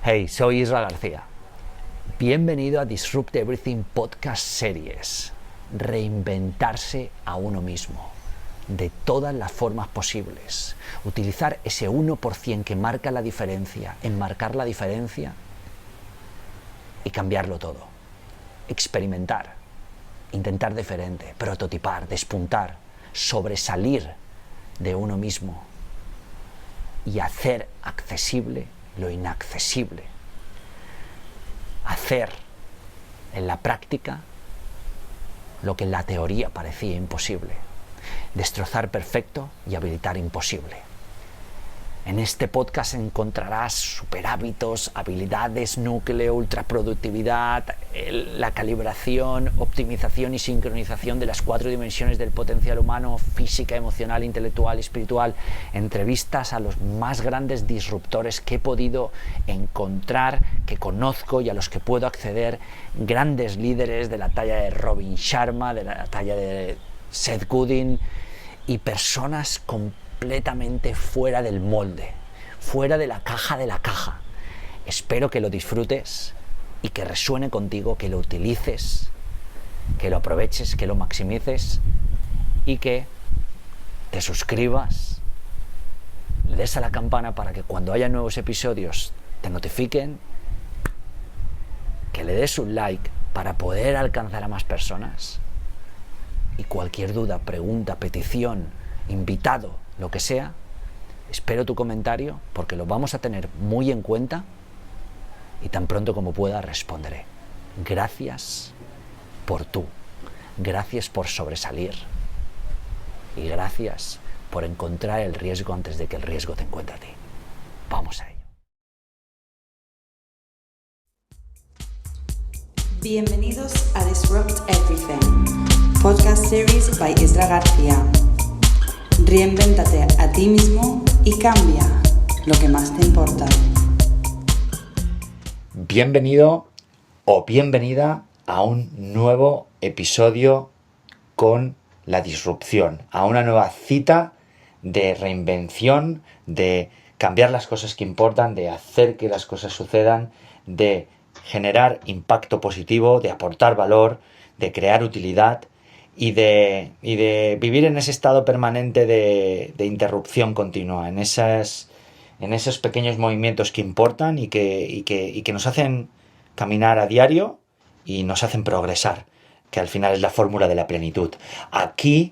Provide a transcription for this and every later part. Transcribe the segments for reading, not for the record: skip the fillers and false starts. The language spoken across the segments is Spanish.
Hey, soy Isra García. Bienvenido a Disrupt Everything Podcast Series. Reinventarse a uno mismo, de todas las formas posibles. Utilizar ese 1% que marca la diferencia, enmarcar la diferencia y cambiarlo todo. Experimentar, intentar diferente, prototipar, despuntar, sobresalir de uno mismo y hacer accesible lo inaccesible. Hacer en la práctica lo que en la teoría parecía imposible. Destrozar perfecto y habilitar imposible. En este podcast encontrarás superhábitos, habilidades, núcleo, ultraproductividad, la calibración, optimización y sincronización de las 4 dimensiones del potencial humano: física, emocional, intelectual y espiritual. Entrevistas a los más grandes disruptores que he podido encontrar, que conozco y a los que puedo acceder. Grandes líderes de la talla de Robin Sharma, de la talla de Seth Godin, y personas completamente fuera del molde, fuera de la caja. Espero que lo disfrutes y que resuene contigo, que lo utilices, que lo aproveches, que lo maximices y que te suscribas, le des a la campana para que cuando haya nuevos episodios te notifiquen, que le des un like para poder alcanzar a más personas. Y cualquier duda, pregunta, petición, invitado, lo que sea, espero tu comentario porque lo vamos a tener muy en cuenta y tan pronto como pueda responderé. Gracias por tú, gracias por sobresalir y gracias por encontrar el riesgo antes de que el riesgo te encuentre a ti. Vamos a ello. Bienvenidos a Disrupt Everything, podcast series by Isra García. Reinvéntate a ti mismo y cambia lo que más te importa. Bienvenido o bienvenida a un nuevo episodio con la disrupción, a una nueva cita de reinvención, de cambiar las cosas que importan, de hacer que las cosas sucedan, de generar impacto positivo, de aportar valor, de crear utilidad y de vivir en ese estado permanente de interrupción continua, en esos pequeños movimientos que importan y que nos hacen caminar a diario y nos hacen progresar, que al final es la fórmula de la plenitud. Aquí,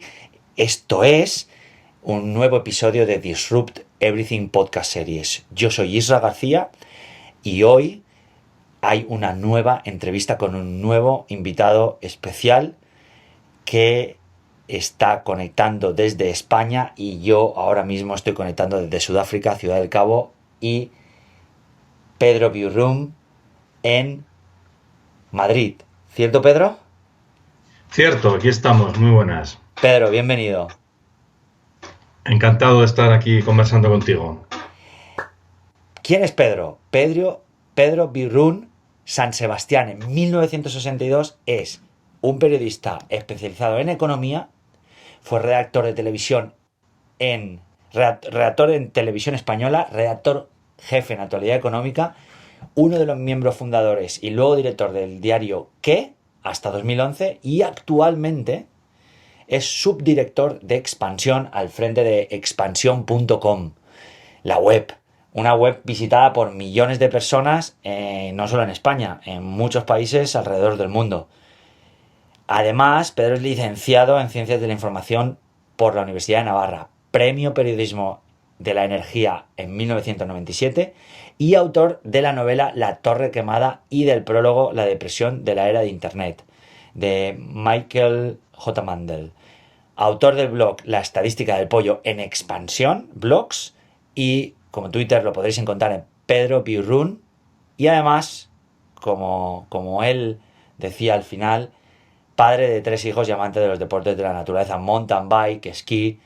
esto es un nuevo episodio de Disrupt Everything Podcast Series. Yo soy Isra García y hoy hay una nueva entrevista con un nuevo invitado especial que está conectando desde España y yo ahora mismo estoy conectando desde Sudáfrica, Ciudad del Cabo, y Pedro Bierrum en Madrid. ¿Cierto, Pedro? Cierto, aquí estamos, muy buenas. Pedro, bienvenido. Encantado de estar aquí conversando contigo. ¿Quién es Pedro? Pedro Bierrum San Sebastián, en 1962, es un periodista especializado en economía, fue redactor en televisión española, redactor jefe en Actualidad Económica, uno de los miembros fundadores y luego director del diario ¿Qué? Hasta 2011, y actualmente es subdirector de expansión al frente de expansión.com, la web. Una web visitada por millones de personas, no solo en España, en muchos países alrededor del mundo. Además, Pedro es licenciado en Ciencias de la Información por la Universidad de Navarra, Premio Periodismo de la Energía en 1997 y autor de la novela La Torre Quemada y del prólogo La Depresión de la Era de Internet, de Michael J. Mandel. Autor del blog La Estadística del Pollo en Expansión, blogs, y como Twitter lo podréis encontrar en Pedro Bierrum, y además, como él decía al final, padre de 3 hijos y amante de los deportes de la naturaleza, mountain bike, esquí.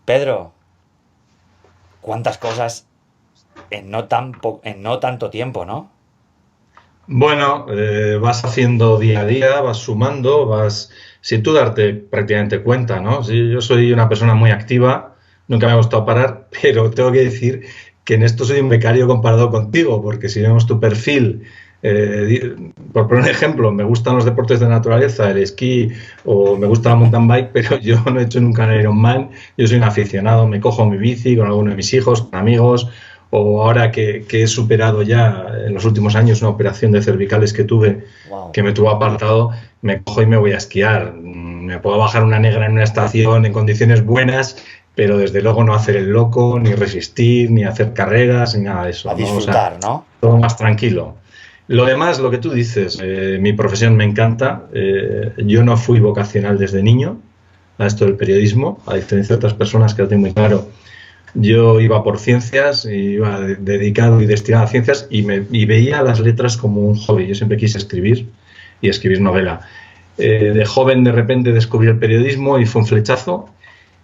Pedro, cuántas cosas en no tanto tiempo, ¿no? Bueno, vas haciendo día a día, vas sumando, vas sin tú darte prácticamente cuenta, ¿no? Sí, yo soy una persona muy activa, nunca me ha gustado parar, pero tengo que decir que en esto soy un becario comparado contigo, porque si vemos tu perfil, por poner un ejemplo, me gustan los deportes de naturaleza, el esquí o me gusta la mountain bike, pero yo no he hecho nunca un Ironman. Yo soy un aficionado, me cojo mi bici con alguno de mis hijos, con amigos, o ahora que he superado ya en los últimos años una operación de cervicales que tuve, que me tuvo apartado, me cojo y me voy a esquiar. Me puedo bajar una negra en una estación en condiciones buenas, pero desde luego no hacer el loco, ni resistir, ni hacer carreras, ni nada de eso. A disfrutar, ¿no? Todo más tranquilo. Lo demás, lo que tú dices, mi profesión me encanta. Yo no fui vocacional desde niño a esto del periodismo, a diferencia de otras personas que lo tengo muy claro. Yo iba por ciencias, iba dedicado y destinado a ciencias y veía las letras como un hobby. Yo siempre quise escribir y escribir novela. De joven, de repente, descubrí el periodismo y fue un flechazo.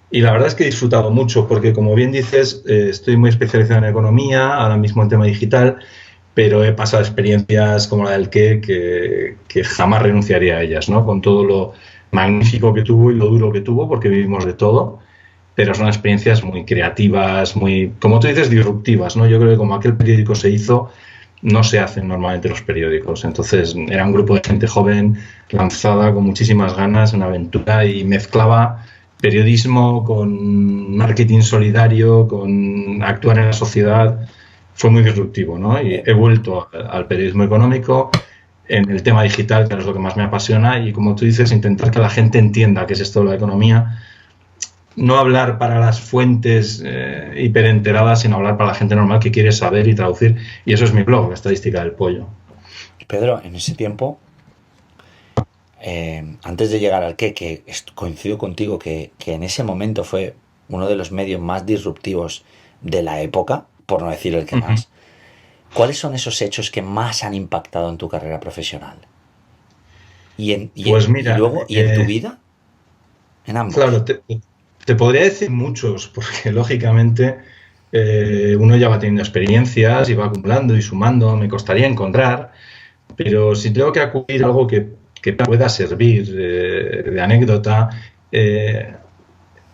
Y la verdad es que he disfrutado mucho porque, como bien dices, estoy muy especializado en economía, ahora mismo en tema digital, pero he pasado experiencias como la del que jamás renunciaría a ellas, ¿no? Con todo lo magnífico que tuvo y lo duro que tuvo, porque vivimos de todo, pero son experiencias muy creativas, muy, como tú dices, disruptivas, ¿no? Yo creo que como aquel periódico se hizo, no se hacen normalmente los periódicos. Entonces era un grupo de gente joven, lanzada, con muchísimas ganas, una aventura, y mezclaba periodismo con marketing solidario, con actuar en la sociedad. Fue muy disruptivo, ¿no? Y he vuelto al periodismo económico en el tema digital, que es lo que más me apasiona, y como tú dices, intentar que la gente entienda qué es esto de la economía. No hablar para las fuentes hiperenteradas, sino hablar para la gente normal que quiere saber y traducir. Y eso es mi blog, la estadística del pollo. Pedro, en ese tiempo, antes de llegar al que coincido contigo que en ese momento fue uno de los medios más disruptivos de la época, por no decir el que más. ¿Cuáles son esos hechos que más han impactado en tu carrera profesional? ¿Y luego en tu vida? En ambos. Claro, te podría decir muchos, porque lógicamente uno ya va teniendo experiencias y va acumulando y sumando, me costaría encontrar, pero si tengo que acudir a algo que pueda servir de anécdota,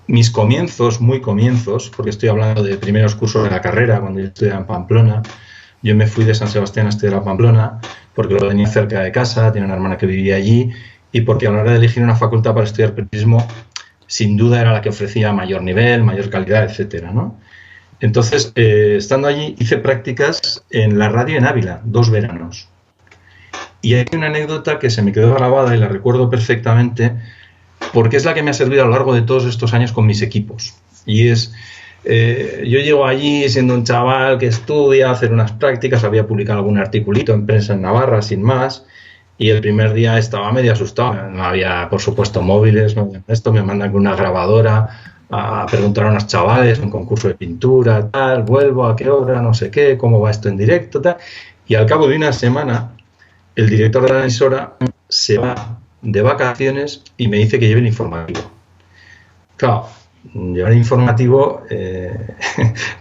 mis comienzos, muy comienzos, porque estoy hablando de primeros cursos de la carrera, cuando yo estudiaba en Pamplona. Yo me fui de San Sebastián a estudiar a Pamplona porque lo tenía cerca de casa, tenía una hermana que vivía allí, y porque a la hora de elegir una facultad para estudiar periodismo, sin duda era la que ofrecía mayor nivel, mayor calidad, etcétera, ¿no? Entonces, estando allí, hice prácticas en la radio en Ávila, 2 veranos. Y hay una anécdota que se me quedó grabada y la recuerdo perfectamente, porque es la que me ha servido a lo largo de todos estos años con mis equipos. Y es, yo llego allí siendo un chaval que estudia, a hacer unas prácticas, había publicado algún articulito en prensa en Navarra, sin más, y el primer día estaba medio asustado. No había, por supuesto, móviles, no había esto, me mandan con una grabadora a preguntar a unos chavales, un concurso de pintura, tal, vuelvo, a qué hora, no sé qué, cómo va esto en directo, tal. Y al cabo de una semana, el director de la emisora se va de vacaciones y me dice que lleve el informativo. Claro, llevar el informativo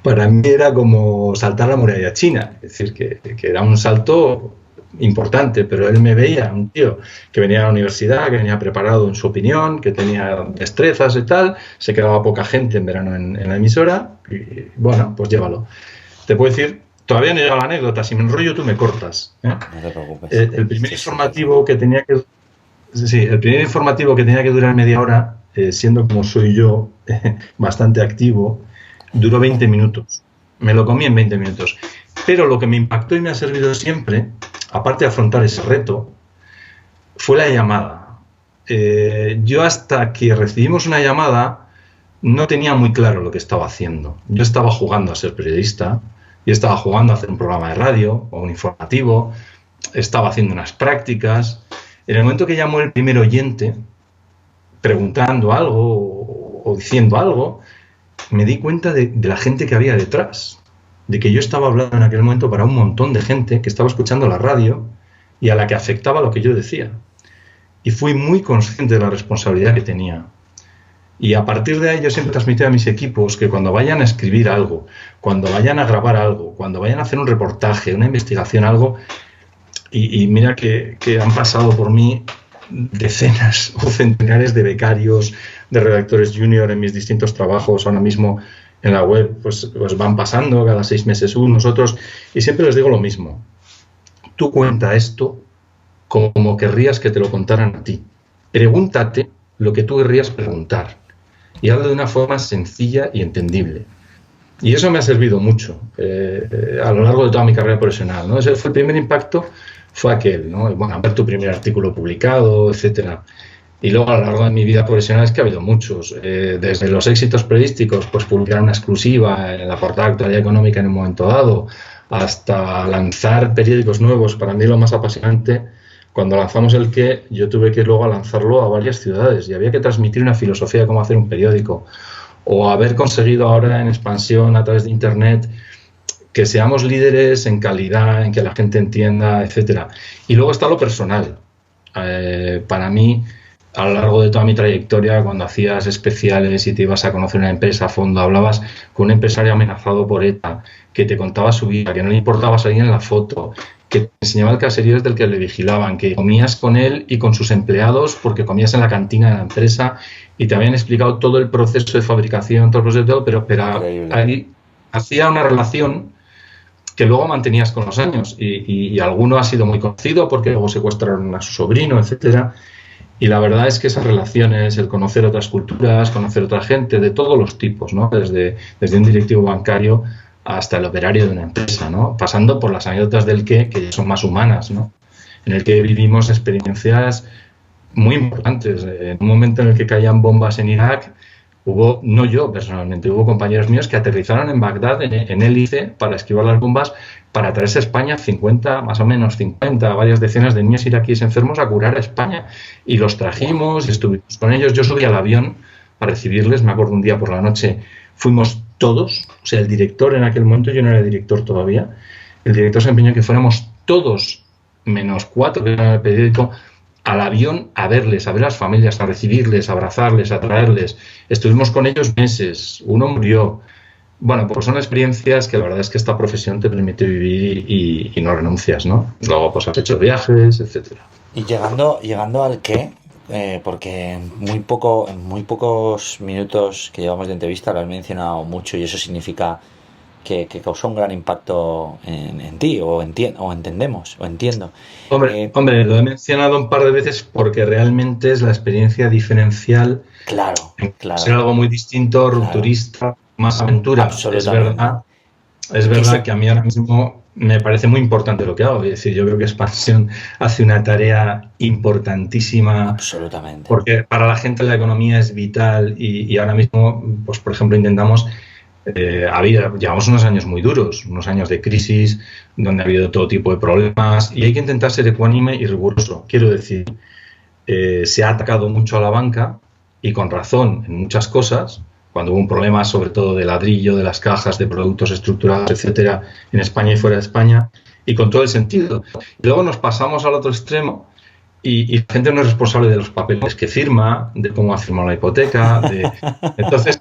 para mí era como saltar la muralla china, es decir, que era un salto importante, pero él me veía, un tío que venía a la universidad, que venía preparado en su opinión, que tenía destrezas y tal, se quedaba poca gente en verano en la emisora, y bueno, pues llévalo. Te puedo decir, todavía no llega la anécdota, si me enrollo tú me cortas. No te preocupes. El primer informativo que tenía que... Sí, el primer informativo que tenía que durar media hora, siendo como soy yo, bastante activo, duró 20 minutos. Me lo comí en 20 minutos. Pero lo que me impactó y me ha servido siempre, aparte de afrontar ese reto, fue la llamada. Yo hasta que recibimos una llamada no tenía muy claro lo que estaba haciendo. Yo estaba jugando a ser periodista, yo estaba jugando a hacer un programa de radio o un informativo, estaba haciendo unas prácticas. En el momento que llamó el primer oyente, preguntando algo o diciendo algo, me di cuenta de la gente que había detrás, de que yo estaba hablando en aquel momento para un montón de gente que estaba escuchando la radio y a la que afectaba lo que yo decía. Y fui muy consciente de la responsabilidad que tenía. Y a partir de ahí yo siempre transmití a mis equipos que cuando vayan a escribir algo, cuando vayan a grabar algo, cuando vayan a hacer un reportaje, una investigación, algo, y mira que han pasado por mí decenas o centenares de becarios, de redactores junior en mis distintos trabajos. Ahora mismo en la web pues van pasando cada 6 meses unos otros, y siempre les digo lo mismo. Tú cuenta esto como querrías que te lo contaran a ti. Pregúntate lo que tú querrías preguntar y hazlo de una forma sencilla y entendible. Y eso me ha servido mucho a lo largo de toda mi carrera profesional, ¿no? Ese fue el primer impacto, fue aquel, ¿no? Bueno, ver tu primer artículo publicado, etcétera. Y luego a lo largo de mi vida profesional es que ha habido muchos. Desde los éxitos periodísticos, pues publicar una exclusiva en la portada de Actualidad Económica en un momento dado, hasta lanzar periódicos nuevos. Para mí lo más apasionante, cuando lanzamos el qué, yo tuve que luego lanzarlo a varias ciudades y había que transmitir una filosofía de cómo hacer un periódico. O haber conseguido ahora en expansión a través de Internet que seamos líderes en calidad, en que la gente entienda, etcétera. Y luego está lo personal. Para mí, a lo largo de toda mi trayectoria, cuando hacías especiales y te ibas a conocer una empresa a fondo, hablabas con un empresario amenazado por ETA, que te contaba su vida, que no le importaba salir en la foto, que te enseñaba el caserío desde el que le vigilaban, que comías con él y con sus empleados porque comías en la cantina de la empresa y te habían explicado todo el proceso de fabricación, todo el proceso de todo, pero ahí hacía una relación que luego mantenías con los años y alguno ha sido muy conocido porque luego secuestraron a su sobrino, etcétera. Y la verdad es que esas relaciones, el conocer otras culturas, conocer otra gente de todos los tipos, ¿no? Desde un directivo bancario hasta el operario de una empresa, ¿no? Pasando por las anécdotas del que ya son más humanas, ¿no? En el que vivimos experiencias muy importantes. En un momento en el que caían bombas en Irak, no yo personalmente, hubo compañeros míos que aterrizaron en Bagdad en hélice para esquivar las bombas, para traerse a España 50, varias decenas de niños iraquíes enfermos a curar a España. Y los trajimos y estuvimos con ellos. Yo subí al avión para recibirles, me acuerdo un día por la noche, fuimos todos, o sea, el director en aquel momento, yo no era director todavía, el director se empeñó en que fuéramos todos, menos 4 que eran en el periódico, al avión a verles, a ver las familias, a recibirles, a abrazarles, a traerles. Estuvimos con ellos meses, uno murió. Bueno, pues son experiencias que la verdad es que esta profesión te permite vivir y no renuncias, ¿no? Luego pues has hecho viajes, etcétera. Y llegando al qué, porque en muy pocos minutos que llevamos de entrevista lo has mencionado mucho y eso significa que causó un gran impacto en ti, o entendemos, o entiendo. Hombre, lo he mencionado un par de veces porque realmente es la experiencia diferencial. Claro. Ser algo muy distinto, rupturista, más aventura. Es verdad que a mí ahora mismo me parece muy importante lo que hago. Es decir, yo creo que Expansión hace una tarea importantísima. Absolutamente. Porque para la gente la economía es vital y ahora mismo, pues por ejemplo, intentamos... llevamos unos años muy duros, unos años de crisis donde ha habido todo tipo de problemas y hay que intentar ser ecuánime y riguroso. Quiero decir, se ha atacado mucho a la banca y con razón en muchas cosas, cuando hubo un problema sobre todo de ladrillo, de las cajas, de productos estructurados, etcétera, en España y fuera de España, y con todo el sentido. Y luego nos pasamos al otro extremo y la gente no es responsable de los papeles que firma, de cómo ha firmado la hipoteca, entonces...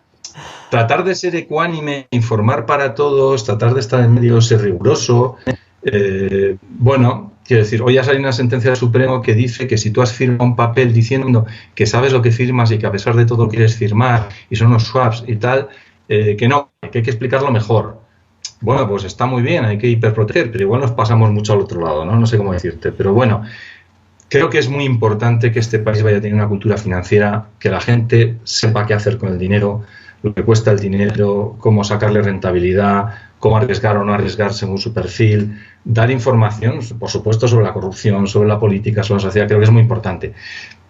Tratar de ser ecuánime, informar para todos, tratar de estar en medio, ser riguroso. Bueno, quiero decir, hoy ha salido una sentencia del Supremo que dice que si tú has firmado un papel diciendo que sabes lo que firmas y que a pesar de todo quieres firmar y son unos swaps y tal, que no, que hay que explicarlo mejor. Bueno, pues está muy bien, hay que hiperproteger, pero igual nos pasamos mucho al otro lado, ¿no? No sé cómo decirte, pero bueno, creo que es muy importante que este país vaya a tener una cultura financiera, que la gente sepa qué hacer con el dinero, lo que cuesta el dinero, cómo sacarle rentabilidad, cómo arriesgar o no arriesgar según su perfil, dar información, por supuesto, sobre la corrupción, sobre la política, sobre la sociedad, creo que es muy importante.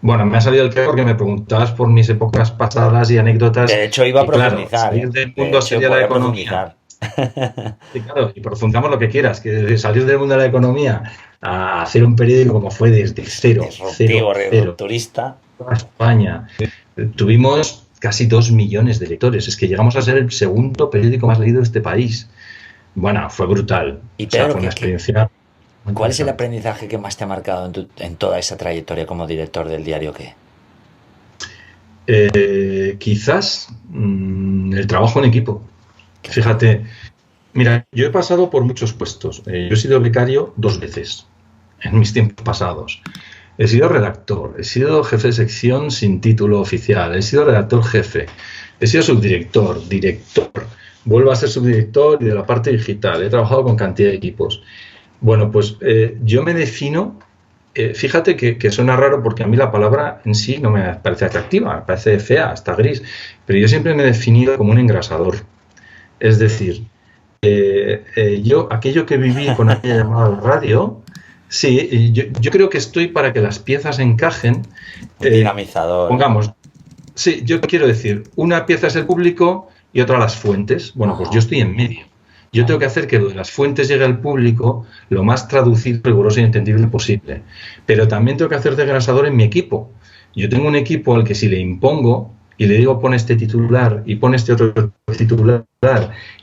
Bueno, me ha salido el qué porque me preguntabas por mis épocas pasadas y anécdotas. De hecho, iba a profundizar. Claro, salir del mundo sería la economía. Sí, claro, y profundizamos lo que quieras, que desde salir del mundo de la economía a hacer un periódico como fue desde cero, rupturista. Toda España. Tuvimos casi 2 millones de lectores. Es que llegamos a ser el segundo periódico más leído de este país. Bueno, fue brutal. Y Pedro, fue una experiencia. ¿Cuál es el aprendizaje que más te ha marcado en toda esa trayectoria como director del diario qué? Quizás el trabajo en equipo. Fíjate, mira, yo he pasado por muchos puestos. Yo he sido becario 2 veces en mis tiempos pasados. He sido redactor, he sido jefe de sección sin título oficial, he sido redactor jefe, He sido subdirector, director, vuelvo a ser subdirector y de la parte digital. He trabajado con cantidad de equipos. Bueno, pues yo me defino, fíjate que suena raro porque a mí la palabra en sí no me parece atractiva, me parece fea, hasta gris, pero yo siempre me he definido como un engrasador. Es decir, yo, aquello que viví con aquella llamada de radio, sí, yo creo que estoy para que las piezas encajen. Dinamizador. Pongamos, sí, yo quiero decir, una pieza es el público y otra las fuentes. Bueno, pues yo estoy en medio. Yo tengo que hacer que lo de las fuentes llegue al público lo más traducido, riguroso y entendible posible. Pero también tengo que hacer de engrasador en mi equipo. Yo tengo un equipo al que si le impongo y le digo pon este titular y pon este otro titular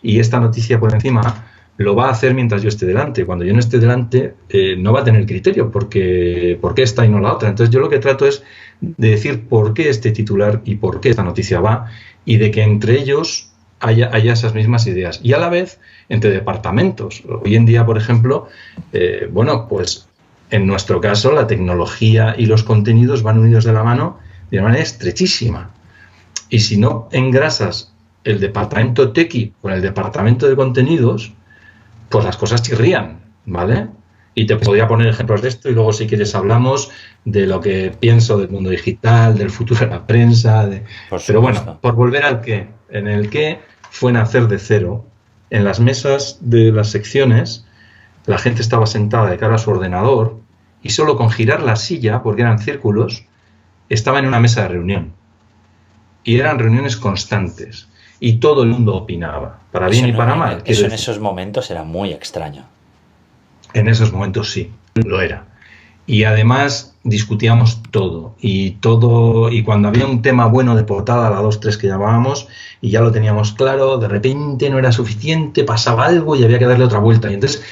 y esta noticia por encima, lo va a hacer mientras yo esté delante. Cuando yo no esté delante, no va a tener criterio porque esta y no la otra. Entonces yo lo que trato es de decir por qué este titular y por qué esta noticia va y de que entre ellos haya esas mismas ideas. Y a la vez, entre departamentos. Hoy en día, por ejemplo, bueno, pues en nuestro caso la tecnología y los contenidos van unidos de la mano de una manera estrechísima. Y si no engrasas el departamento tequi con el departamento de contenidos, pues las cosas chirrían, ¿vale? Y te podría poner ejemplos de esto y luego si quieres hablamos de lo que pienso del mundo digital, del futuro de la prensa, pero bueno, por volver al qué. En el qué fue nacer de cero. En las mesas de las secciones la gente estaba sentada de cara a su ordenador y solo con girar la silla, porque eran círculos, estaba en una mesa de reunión. Y eran reuniones constantes. Y todo el mundo opinaba, para bien y para mal. Eso en esos momentos era muy extraño. En esos momentos sí, lo era. Y además discutíamos todo. Y cuando había un tema bueno de portada, la 2-3 que llamábamos, y ya lo teníamos claro, de repente no era suficiente, pasaba algo y había que darle otra vuelta. Y entonces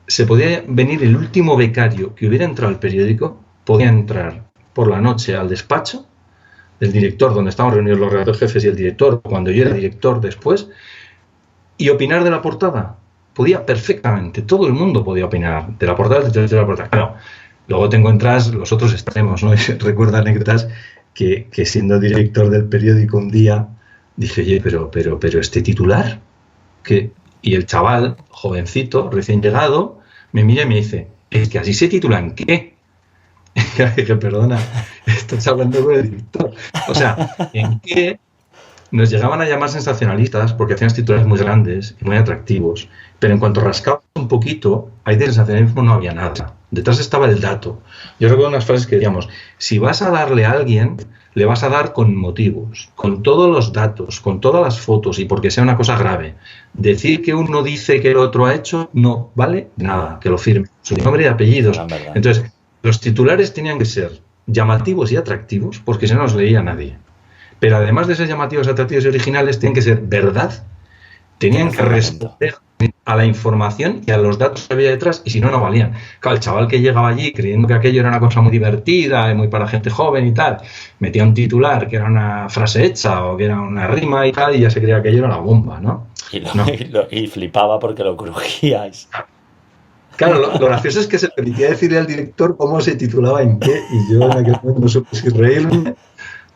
se podía venir el último becario que hubiera entrado al periódico, podía entrar por la noche al despacho del director, donde estaban reunidos los redactores jefes y el director, cuando yo era director después, y opinar de la portada. Podía perfectamente, todo el mundo podía opinar de la portada, de la portada. Claro, luego te encuentras los otros extremos, ¿no? Recuerdo anécdotas que siendo director del periódico un día, dije, oye, pero este titular, ¿qué? Y el chaval, jovencito, recién llegado, me mira y me dice, es que así se titulan, ¿qué? Y dije, perdona, estás hablando con el director. O sea, ¿en qué nos llegaban a llamar sensacionalistas? Porque hacían titulares muy grandes y muy atractivos. Pero en cuanto rascabas un poquito, ahí de sensacionalismo no había nada. Detrás estaba el dato. Yo recuerdo unas frases que decíamos, si vas a darle a alguien, le vas a dar con motivos, con todos los datos, con todas las fotos y porque sea una cosa grave. Decir que uno dice que el otro ha hecho no vale nada, que lo firme. Su nombre y apellidos. Entonces, los titulares tenían que ser llamativos y atractivos, porque si no los leía nadie. Pero además de ser llamativos, atractivos y originales, tenían que ser verdad, tenían que responder a la información y a los datos que había detrás, y si no, no valían. Claro, el chaval que llegaba allí creyendo que aquello era una cosa muy divertida y muy para gente joven y tal, metía un titular que era una frase hecha o que era una rima y tal, y ya se creía que aquello era la bomba, ¿no? Y flipaba porque lo crujíais. Claro, lo gracioso es que se permitía decirle al director cómo se titulaba en qué, y yo en aquel momento no supe si reírme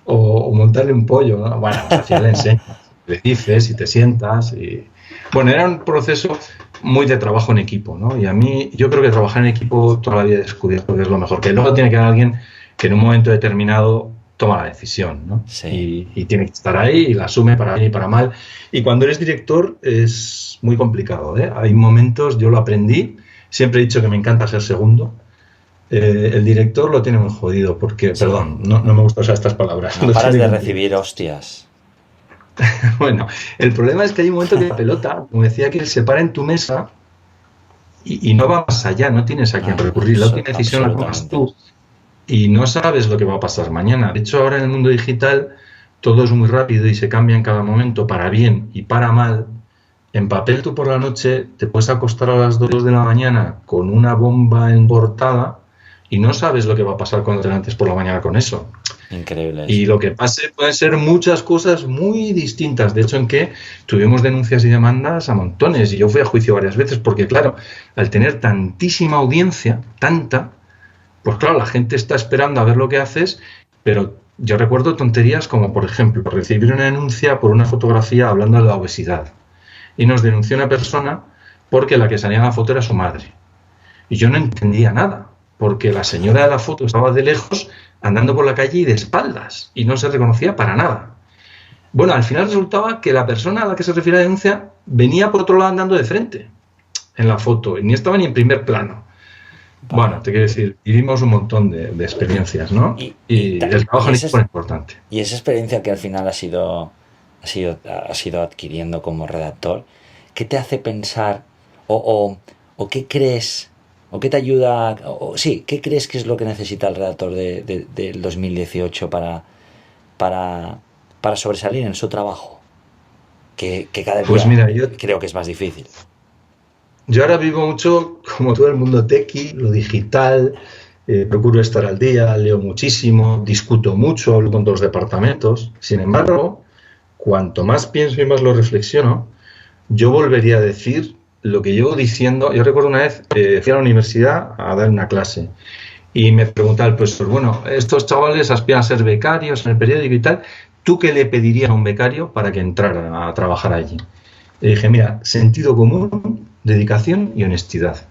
o montarle un pollo, ¿no? Bueno, pues hacía la enseña, le dices y te sientas. Y... Bueno, era un proceso muy de trabajo en equipo, ¿no? Y a mí, yo creo que trabajar en equipo toda la vida he descubierto que es lo mejor, que luego tiene que haber alguien que en un momento determinado toma la decisión, ¿no? Sí. Y tiene que estar ahí y la asume para bien y para mal. Y cuando eres director es muy complicado, ¿eh? Hay momentos, yo lo aprendí. Siempre he dicho que me encanta ser segundo. El director lo tiene muy jodido porque, sí. Perdón, no me gusta usar estas palabras. No paras de recibir hostias. Bueno, el problema es que hay un momento que la pelota, como decía que se para en tu mesa y no va más allá, no tienes a quien recurrir. La última decisión la tomas tú y no sabes lo que va a pasar mañana. De hecho, ahora en el mundo digital todo es muy rápido y se cambia en cada momento para bien y para mal. En papel tú por la noche te puedes acostar a las 2 de la mañana con una bomba en portada y no sabes lo que va a pasar cuando te levantes por la mañana con eso. Increíble. Y lo que pase pueden ser muchas cosas muy distintas. De hecho, en que tuvimos denuncias y demandas a montones y yo fui a juicio varias veces porque, claro, al tener tantísima audiencia, tanta, pues claro, la gente está esperando a ver lo que haces, pero yo recuerdo tonterías como, por ejemplo, recibir una denuncia por una fotografía hablando de la obesidad. Y nos denunció una persona porque la que salía en la foto era su madre. Y yo no entendía nada, porque la señora de la foto estaba de lejos andando por la calle y de espaldas, y no se reconocía para nada. Bueno, al final resultaba que la persona a la que se refiere la denuncia venía por otro lado andando de frente en la foto, y ni estaba ni en primer plano. Bueno, te quiero decir, vivimos un montón de experiencias, ¿no? Y el trabajo en equipo es importante. Y esa experiencia que al final has ido adquiriendo como redactor, ¿qué te hace pensar o qué crees, o qué te ayuda, qué crees que es lo que necesita el redactor del 2018 para sobresalir en su trabajo? Que cada día pues mira, yo creo que es más difícil. Yo ahora vivo mucho como todo el mundo techie, lo digital, procuro estar al día, leo muchísimo, discuto mucho, hablo con todos los departamentos. Sin embargo, cuanto más pienso y más lo reflexiono, yo volvería a decir lo que llevo diciendo. Yo recuerdo una vez, fui a la universidad a dar una clase y me preguntaba el profesor, bueno, estos chavales aspiran a ser becarios en el periódico y tal, ¿tú qué le pedirías a un becario para que entrara a trabajar allí? Le dije, mira, sentido común, dedicación y honestidad.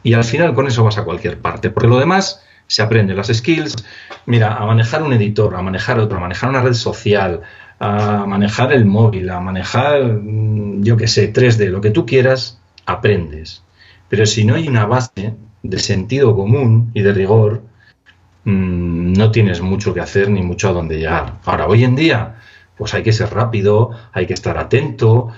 Y al final con eso vas a cualquier parte, porque lo demás se aprende, las skills, mira, a manejar un editor, a manejar otro, a manejar una red social, a manejar el móvil, a manejar, yo qué sé, 3D, lo que tú quieras, aprendes. Pero si no hay una base de sentido común y de rigor, no tienes mucho que hacer ni mucho a dónde llegar. Ahora, hoy en día, pues hay que ser rápido, hay que estar atento,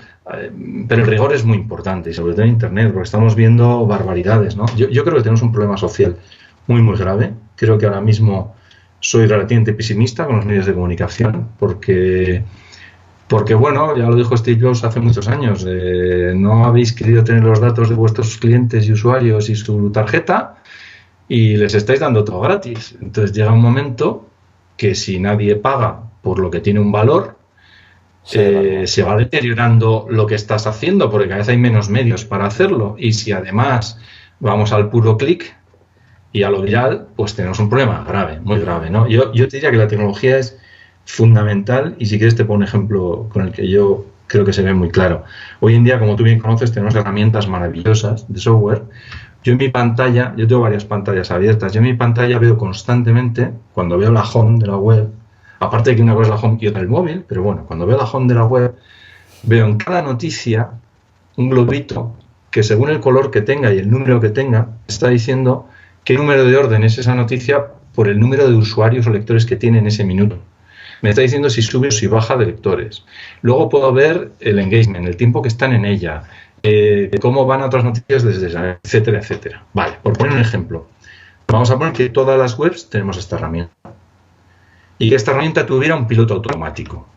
pero el rigor es muy importante, y sobre todo en Internet, porque estamos viendo barbaridades, ¿no? Yo creo que tenemos un problema social muy, muy grave. Creo que ahora mismo soy relativamente pesimista con los medios de comunicación, porque bueno, ya lo dijo Steve Jobs hace muchos años, no habéis querido tener los datos de vuestros clientes y usuarios y su tarjeta, y les estáis dando todo gratis. Entonces llega un momento que si nadie paga por lo que tiene un valor, se va deteriorando lo que estás haciendo, porque cada vez hay menos medios para hacerlo. Y si además vamos al puro clic y a lo viral, pues tenemos un problema grave, muy grave, ¿no? Yo te diría que la tecnología es fundamental, y si quieres te pongo un ejemplo con el que yo creo que se ve muy claro. Hoy en día, como tú bien conoces, tenemos herramientas maravillosas de software. Yo en mi pantalla, yo tengo varias pantallas abiertas, yo en mi pantalla veo constantemente, cuando veo la home de la web, aparte de que una cosa es la home y otra el móvil, pero bueno, cuando veo la home de la web, veo en cada noticia un globito que, según el color que tenga y el número que tenga, está diciendo qué número de orden es esa noticia por el número de usuarios o lectores que tiene en ese minuto. Me está diciendo si sube o si baja de lectores. Luego puedo ver el engagement, el tiempo que están en ella, cómo van otras noticias desde ella, etcétera, etcétera. Vale, por poner un ejemplo. Vamos a poner que todas las webs tenemos esta herramienta. Y que esta herramienta tuviera un piloto automático.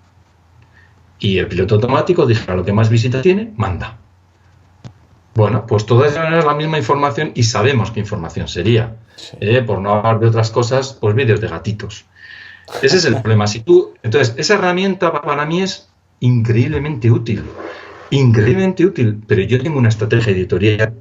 Y el piloto automático dijera lo que más visitas tiene, manda. Bueno, pues todas es la misma información y sabemos qué información sería. Sí. Por no hablar de otras cosas, pues vídeos de gatitos. Ese es el problema. Entonces, esa herramienta para mí es increíblemente útil, pero yo tengo una estrategia editorial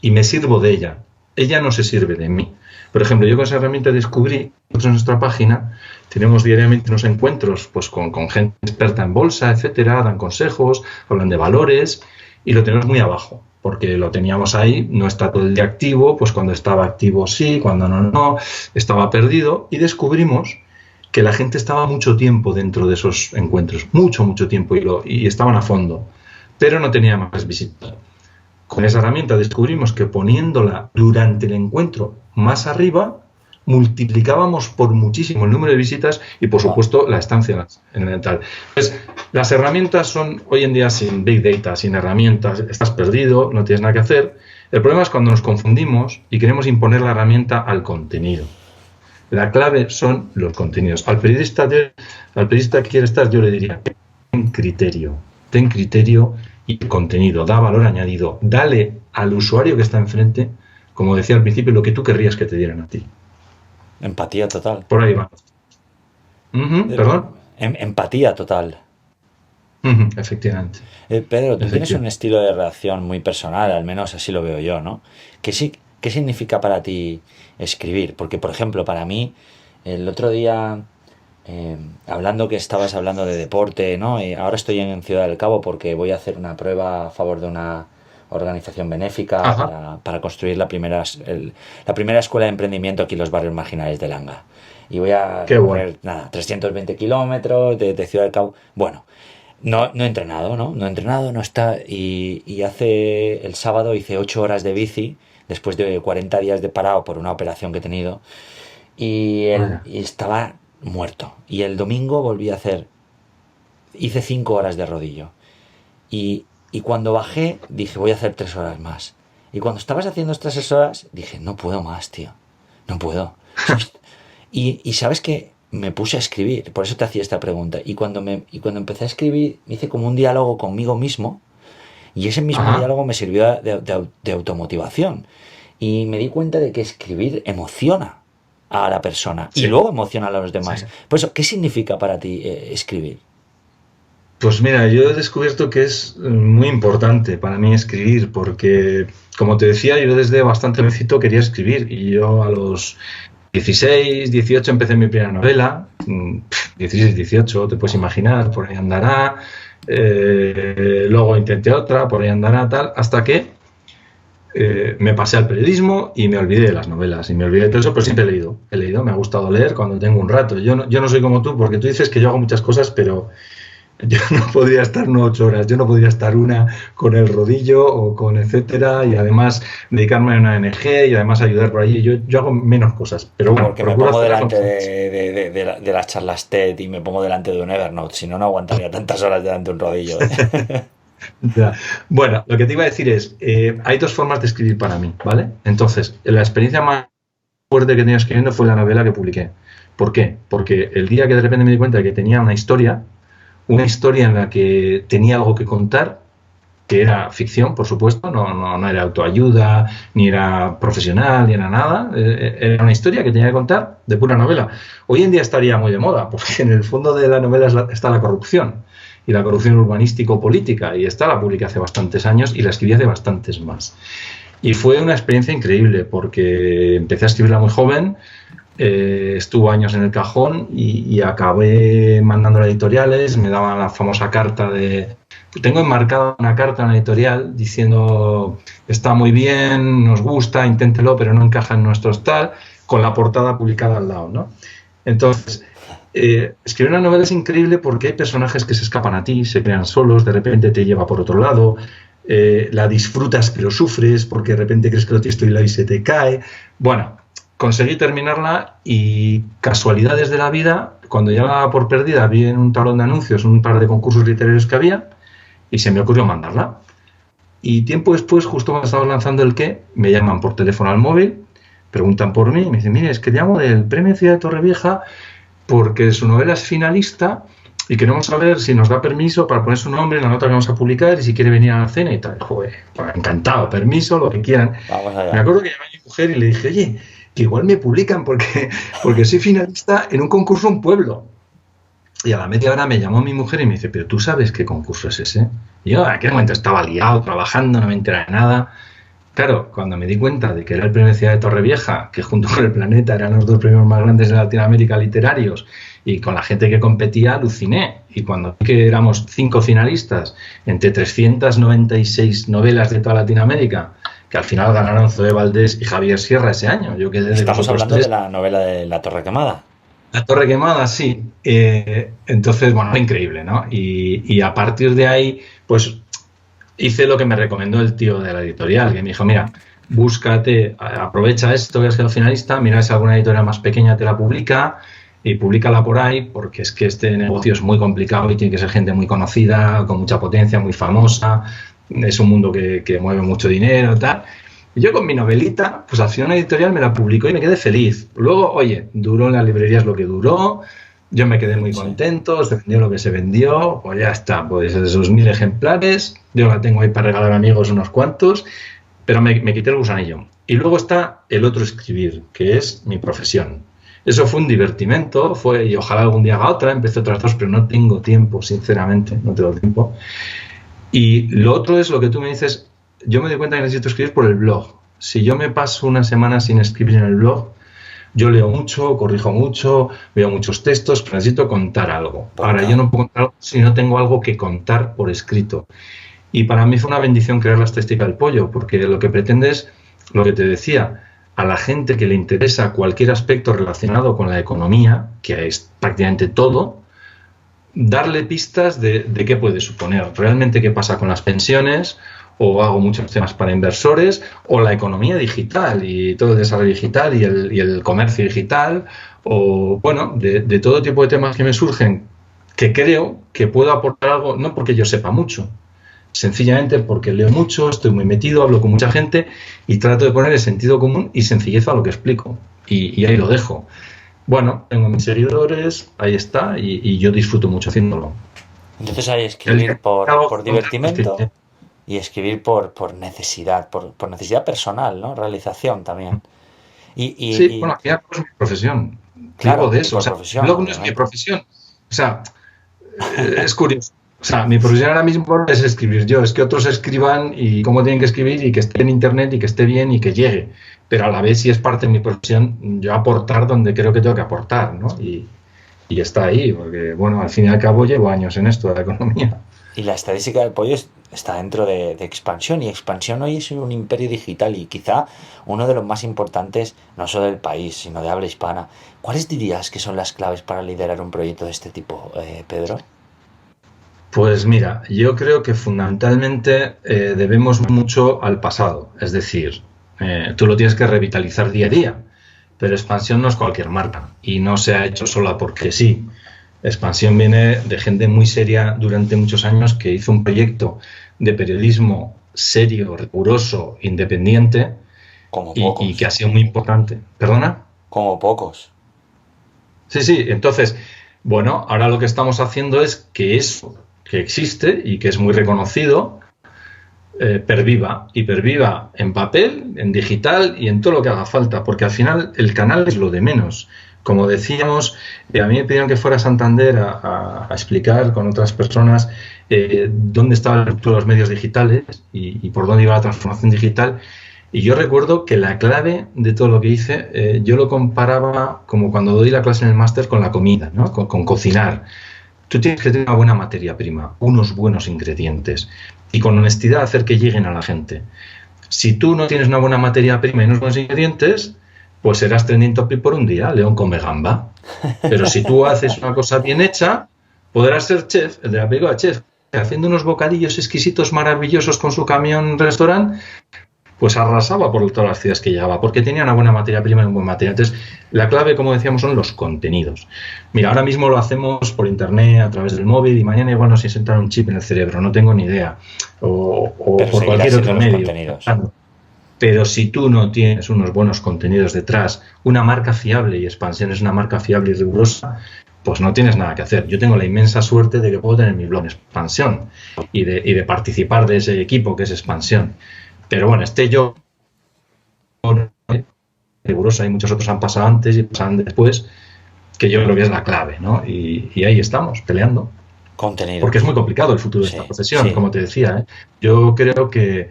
y me sirvo de ella. Ella no se sirve de mí. Por ejemplo, yo con esa herramienta descubrí, nosotros en nuestra página tenemos diariamente unos encuentros pues con gente experta en bolsa, etcétera, dan consejos, hablan de valores, y lo tenemos muy abajo, porque lo teníamos ahí, no está todo el día activo, pues cuando estaba activo sí, cuando no, estaba perdido, y descubrimos que la gente estaba mucho tiempo dentro de esos encuentros, mucho tiempo, y estaban a fondo, pero no tenía más visitas. Con esa herramienta descubrimos que poniéndola durante el encuentro más arriba, multiplicábamos por muchísimo el número de visitas y, por supuesto, la estancia en el tal. Entonces, las herramientas son, hoy en día, sin Big Data, sin herramientas, estás perdido, no tienes nada que hacer. El problema es cuando nos confundimos y queremos imponer la herramienta al contenido. La clave son los contenidos. Al periodista que quiere estar, yo le diría, ten criterio y contenido, da valor añadido, dale al usuario que está enfrente, como decía al principio, lo que tú querrías que te dieran a ti. Empatía total. Por ahí va. ¿Perdón? Empatía total. Efectivamente. Pedro, tú tienes un estilo de redacción muy personal, al menos así lo veo yo, ¿no? ¿Qué significa para ti escribir? Porque, por ejemplo, para mí, el otro día hablando que estabas hablando de deporte, ¿no? Ahora estoy en Ciudad del Cabo porque voy a hacer una prueba a favor de una organización benéfica para construir la primera escuela de emprendimiento aquí en los barrios marginales de Langa. Y voy a correr, 320 kilómetros de Ciudad del Cabo. Bueno, no he entrenado, no está. Y hace el sábado hice 8 horas de bici después de 40 días de parado por una operación que he tenido. Y estaba muerto. Y el domingo hice 5 horas de rodillo. Y cuando bajé, dije, voy a hacer 3 horas más. Y cuando estabas haciendo estas 3 horas, dije, no puedo más, tío. No puedo. Y sabes que me puse a escribir, por eso te hacía esta pregunta. Y cuando empecé a escribir, hice como un diálogo conmigo mismo. Y ese mismo diálogo me sirvió de automotivación. Y me di cuenta de que escribir emociona a la persona. Sí. Y luego emociona a los demás. Sí. Por eso, ¿qué significa para ti escribir? Pues mira, yo he descubierto que es muy importante para mí escribir, porque, como te decía, yo desde bastante jovencito quería escribir, y yo a los 16, 18 empecé mi primera novela, 16, 18, te puedes imaginar, por ahí andará, luego intenté otra, por ahí andará, tal, hasta que me pasé al periodismo y me olvidé de las novelas, y me olvidé de todo eso, pero siempre he leído, me ha gustado leer cuando tengo un rato. Yo no soy como tú, porque tú dices que yo hago muchas cosas, pero yo no podría estar 8 horas, yo no podría estar una con el rodillo o con etcétera, y además dedicarme a una ONG y además ayudar por allí. Yo hago menos cosas, pero bueno. Porque me pongo delante de las charlas TED y me pongo delante de un Evernote, si no, no aguantaría tantas horas delante de un rodillo. Ya. Bueno, lo que te iba a decir es, hay 2 formas de escribir para mí, ¿vale? Entonces, la experiencia más fuerte que he tenido escribiendo fue la novela que publiqué. ¿Por qué? Porque el día que de repente me di cuenta de que tenía una historia en la que tenía algo que contar, que era ficción, por supuesto, no era autoayuda, ni era profesional, ni era nada, era una historia que tenía que contar de pura novela. Hoy en día estaría muy de moda, porque en el fondo de la novela está la corrupción, y la corrupción urbanístico-política, y esta la publiqué hace bastantes años y la escribí hace bastantes más. Y fue una experiencia increíble, porque empecé a escribirla muy joven, estuvo años en el cajón y acabé mandándola a editoriales. Me daban la famosa carta tengo enmarcada una carta en la editorial diciendo, está muy bien, nos gusta, inténtelo, pero no encaja en nuestros tal, con la portada publicada al lado, ¿no? Entonces, escribir una novela es increíble porque hay personajes que se escapan a ti, se crean solos, de repente te lleva por otro lado, la disfrutas pero sufres porque de repente crees que lo tienes y se te cae. Bueno, conseguí terminarla y, casualidades de la vida, cuando ya la daba por perdida, vi en un tablón de anuncios un par de concursos literarios que había y se me ocurrió mandarla. Y tiempo después, justo cuando estaba lanzando el qué, me llaman por teléfono al móvil, preguntan por mí y me dicen, mire, es que llamo del Premio Ciudad de Torrevieja porque su novela es finalista y queremos saber si nos da permiso para poner su nombre en la nota que vamos a publicar y si quiere venir a la cena y tal. Joder, encantado, permiso, lo que quieran. Me acuerdo que llamé a mi mujer y le dije, oye, que igual me publican porque soy finalista en un concurso en un pueblo. Y a la media hora me llamó mi mujer y me dice, pero ¿tú sabes qué concurso es ese? Y yo en aquel momento estaba liado, trabajando, no me enteraba de nada. Claro, cuando me di cuenta de que era el Premio Ciudad de Torrevieja, que junto con el Planeta eran los 2 premios más grandes de Latinoamérica literarios, y con la gente que competía, aluciné. Y cuando vi que éramos 5 finalistas entre 396 novelas de toda Latinoamérica, que al final ganaron Zoe Valdés y Javier Sierra ese año. Yo quedé Estamos hablando de la novela de La Torre Quemada. La Torre Quemada, sí. Entonces, bueno, fue increíble, ¿no? Y a partir de ahí, pues hice lo que me recomendó el tío de la editorial, que me dijo, mira, búscate, aprovecha esto que has quedado finalista, mira si alguna editorial más pequeña te la publica y públicala por ahí, porque es que este negocio es muy complicado y tiene que ser gente muy conocida, con mucha potencia, muy famosa, es un mundo que mueve mucho dinero, tal. Y yo con mi novelita, pues al final una editorial me la publicó y me quedé feliz. Luego, oye, duró en las librerías lo que duró, yo me quedé muy contento, se vendió lo que se vendió, pues ya está, pues esos 1000 ejemplares, yo la tengo ahí para regalar a amigos unos cuantos, pero me quité el gusanillo. Y luego está el otro escribir, que es mi profesión. Eso fue un divertimento, y ojalá algún día haga otra, empecé otras 2, pero no tengo tiempo, sinceramente, no tengo tiempo. Y lo otro es lo que tú me dices, yo me doy cuenta que necesito escribir por el blog. Si yo me paso una semana sin escribir en el blog, Yo leo mucho, corrijo mucho, veo muchos textos, pero necesito contar algo. Ahora, Total. yo no puedo contar algo si no tengo algo que contar por escrito. Y para mí fue una bendición crear la Estadística del Pollo, porque lo que pretende es, lo que te decía, a la gente que le interesa cualquier aspecto relacionado con la economía, que es prácticamente todo, darle pistas de qué puede suponer, realmente qué pasa con las pensiones, o hago muchos temas para inversores, o la economía digital y todo el desarrollo digital y el comercio digital, o bueno, de todo tipo de temas que me surgen, que creo que puedo aportar algo, no porque yo sepa mucho, sencillamente porque leo mucho, estoy muy metido, hablo con mucha gente y trato de poner sentido común y sencillez a lo que explico. Y ahí lo dejo. Bueno, tengo mis seguidores, ahí está, y yo disfruto mucho haciéndolo. Entonces hay escribir por divertimento Sí, y escribir por necesidad, por necesidad personal, ¿no? Realización también. bueno, al final es mi profesión. Vivo Claro, de y eso. O por sea, el profesión, blog no es mi obviamente. profesión. O sea, es curioso. O sea, mi profesión ahora mismo es escribir yo. Es que otros escriban y cómo tienen que escribir y que esté en internet y que esté bien y que llegue. Pero a la vez, si es parte de mi profesión, yo aportar donde creo que tengo que aportar, ¿no? Y está ahí, porque, bueno, al fin y al cabo llevo años en esto de la economía. Y la estadística del pollo está dentro de expansión, y expansión hoy es un imperio digital y quizá uno de los más importantes, no solo del país, sino de habla hispana. ¿Cuáles dirías que son las claves para liderar un proyecto de este tipo, Pedro? Pues mira, yo creo que fundamentalmente debemos mucho al pasado. Es decir, tú lo tienes que revitalizar día a día. Pero expansión no es cualquier marca y no se ha hecho sola porque sí. Expansión viene de gente muy seria durante muchos años que hizo un proyecto de periodismo serio, riguroso, independiente Como y que pocos, ha sido muy importante. ¿Perdona? como pocos. Sí. Entonces, bueno, ahora lo que estamos haciendo es que eso que existe y que es muy reconocido perviva y perviva en papel, en digital y en todo lo que haga falta, porque al final el canal es lo de menos. Como decíamos, a mí me pidieron que fuera a Santander a explicar con otras personas dónde estaba el futuro de los medios digitales y por dónde iba la transformación digital. Y yo recuerdo que la clave de todo lo que hice, yo lo comparaba como cuando doy la clase en el máster con la comida, ¿no? Con cocinar. Tú tienes que tener una buena materia prima, unos buenos ingredientes y con honestidad hacer que lleguen a la gente. Si tú no tienes una buena materia prima y unos buenos ingredientes, pues serás trending topic por un día, León come gamba. Pero si tú haces una cosa bien hecha, podrás ser chef, el de la película Chef, haciendo unos bocadillos exquisitos, maravillosos con su camión restaurante, pues arrasaba por todas las ciudades que llegaba, porque tenía una buena materia prima y un buen material. Entonces, la clave, como decíamos, son los contenidos. Mira, ahora mismo lo hacemos por internet, a través del móvil, y mañana igual nos insertan un chip en el cerebro, no tengo ni idea. O Pero por seguirás cualquier otro siendo los medio. contenidos. Pero si tú no tienes unos buenos contenidos detrás, una marca fiable, y Expansión es una marca fiable y rigurosa, pues no tienes nada que hacer. Yo tengo la inmensa suerte de que puedo tener mi blog en Expansión y de participar de ese equipo que es Expansión. Pero bueno, yo rigurosa y muchos otros han pasado antes y pasan después, que yo creo que es la clave, ¿no? Y ahí estamos, peleando. Contenido. Porque es muy complicado el futuro de esta profesión, como te decía, ¿eh? Yo creo que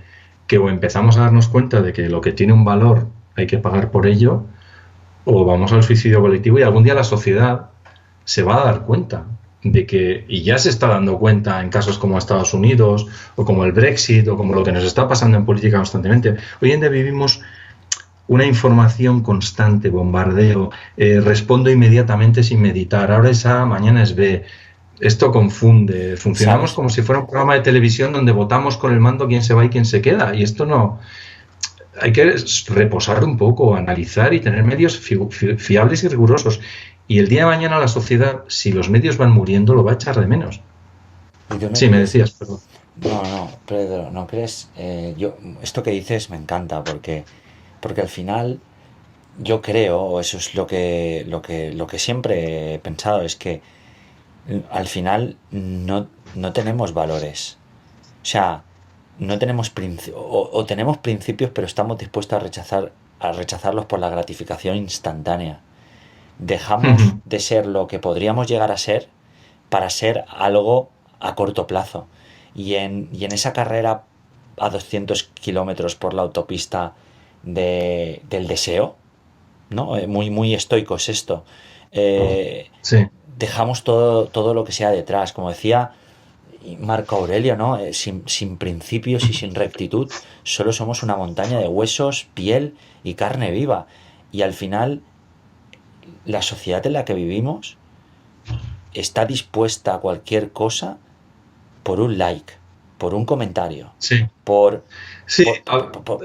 o empezamos a darnos cuenta de que lo que tiene un valor hay que pagar por ello, o vamos al suicidio colectivo y algún día la sociedad se va a dar cuenta de que, y ya se está dando cuenta en casos como Estados Unidos, o como el Brexit, o como lo que nos está pasando en política constantemente. Hoy en día vivimos una información constante, bombardeo, respondo inmediatamente sin meditar, ahora es A, mañana es B. Esto confunde, funcionamos ¿Sabes? como si fuera un programa de televisión donde votamos con el mando quién se va y quién se queda, y esto no. Hay que reposar un poco, analizar y tener medios fiables y rigurosos. Y el día de mañana la sociedad, si los medios van muriendo, lo va a echar de menos. Sí, me decías, perdón. No, Pedro, ¿no crees? Esto que dices me encanta porque al final yo creo, o eso es lo que siempre he pensado, es que al final no tenemos valores. O sea, no tenemos o tenemos principios, pero estamos dispuestos a rechazarlos por la gratificación instantánea. Dejamos de ser lo que podríamos llegar a ser para ser algo a corto plazo. Y en esa carrera a 200 kilómetros por la autopista del deseo, ¿no? Muy, muy estoico es esto. Sí. Dejamos todo lo que sea detrás. Como decía Marco Aurelio, ¿no? Sin principios y sin rectitud, solo somos una montaña de huesos, piel y carne viva. Y al final, la sociedad en la que vivimos está dispuesta a cualquier cosa por un like, por un comentario. Sí. Sí,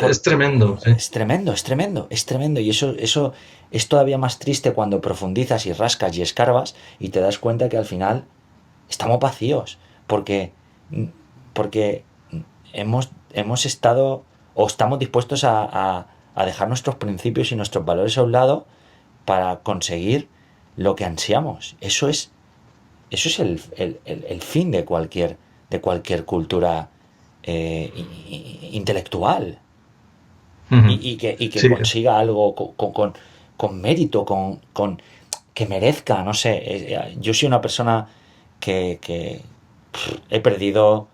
es tremendo. ¿Sí? Es tremendo. Y eso es todavía más triste cuando profundizas y rascas y escarbas y te das cuenta que al final estamos vacíos. Porque hemos estado o estamos dispuestos a dejar nuestros principios y nuestros valores a un lado para conseguir lo que ansiamos. Eso es el fin de cualquier cultura intelectual. Uh-huh. y que consiga algo con mérito, con que merezca, no sé. Yo soy una persona que he perdido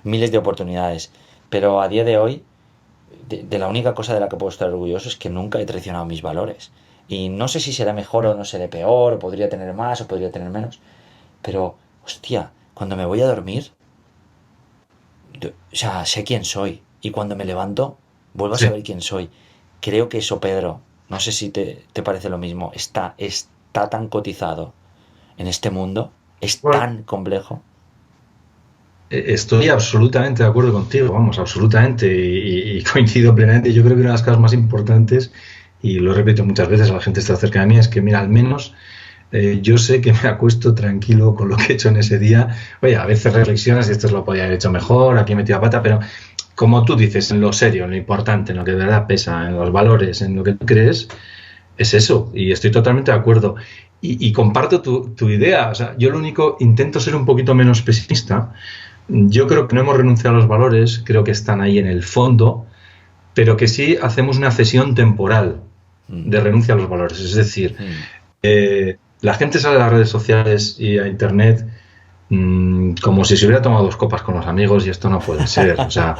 miles de oportunidades, pero a día de hoy de la única cosa de la que puedo estar orgulloso es que nunca he traicionado mis valores. Y no sé si será mejor o no será peor, o podría tener más o podría tener menos, pero hostia, cuando me voy a dormir, o sea, sé quién soy, y cuando me levanto vuelvo a saber quién soy. Creo que eso, Pedro, no sé si te parece lo mismo, está tan cotizado en este mundo, es tan complejo. Estoy absolutamente de acuerdo contigo, vamos, absolutamente, y coincido plenamente. Yo creo que una de las cosas más importantes, y lo repito muchas veces a la gente que está cerca de mí, es que, mira, al menos yo sé que me acuesto tranquilo con lo que he hecho en ese día. Oye, a veces reflexionas y esto lo podía haber hecho mejor, aquí he metido la pata, pero como tú dices, en lo serio, en lo importante, en lo que de verdad pesa, en los valores, en lo que tú crees, es eso, y estoy totalmente de acuerdo. Y comparto tu idea. O sea, yo lo único, intento ser un poquito menos pesimista. Yo creo que no hemos renunciado a los valores, creo que están ahí en el fondo, pero que sí hacemos una cesión temporal de renuncia a los valores. Es decir, la gente sale a las redes sociales y a internet como si se hubiera tomado 2 copas con los amigos, y esto no puede ser. O sea,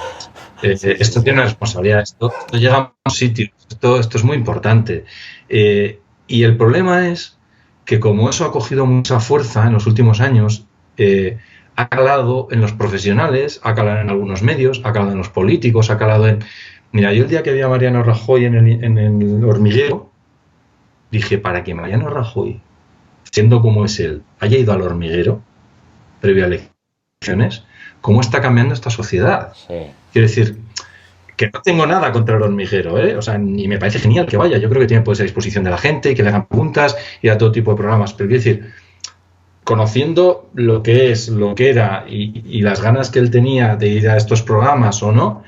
esto tiene una responsabilidad, esto llega a un sitio, esto es muy importante. Y el problema es que como eso ha cogido mucha fuerza en los últimos años, ha calado en los profesionales, ha calado en algunos medios, ha calado en los políticos, ha calado en... Mira, yo el día que vi a Mariano Rajoy en el hormiguero, dije, para que Mariano Rajoy, siendo como es él, haya ido al hormiguero previo a elecciones, ¿cómo está cambiando esta sociedad? Sí. Quiero decir, que no tengo nada contra el hormiguero, ¿eh? O sea, ni me parece genial que vaya. Yo creo que tiene puede ser a disposición de la gente y que le hagan preguntas y a todo tipo de programas. Pero quiero decir, conociendo lo que es, lo que era y las ganas que él tenía de ir a estos programas o no,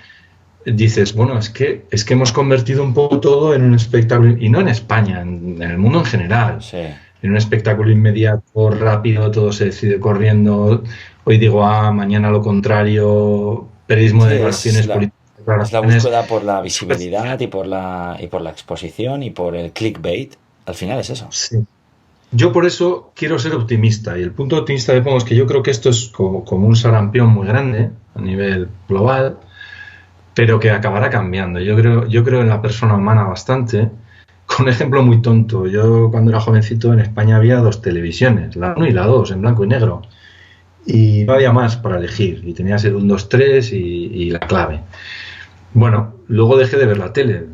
dices, bueno, es que hemos convertido un poco todo en un espectáculo, y no en España, en el mundo en general. Sí. En un espectáculo inmediato, rápido, todo se decide corriendo. Hoy digo mañana lo contrario, periodismo de declaraciones políticas. Es la búsqueda por la visibilidad y por la exposición y por el clickbait. Al final es eso. Sí. Yo por eso quiero ser optimista, y el punto optimista que pongo es que yo creo que esto es como un sarampión muy grande a nivel global, pero que acabará cambiando. Yo creo en la persona humana bastante. Con un ejemplo muy tonto, yo cuando era jovencito en España había 2 televisiones, la 1 y la 2, en blanco y negro, y no había más para elegir, y tenías el 1, 2, 3 y la clave. Bueno, luego dejé de ver la tele,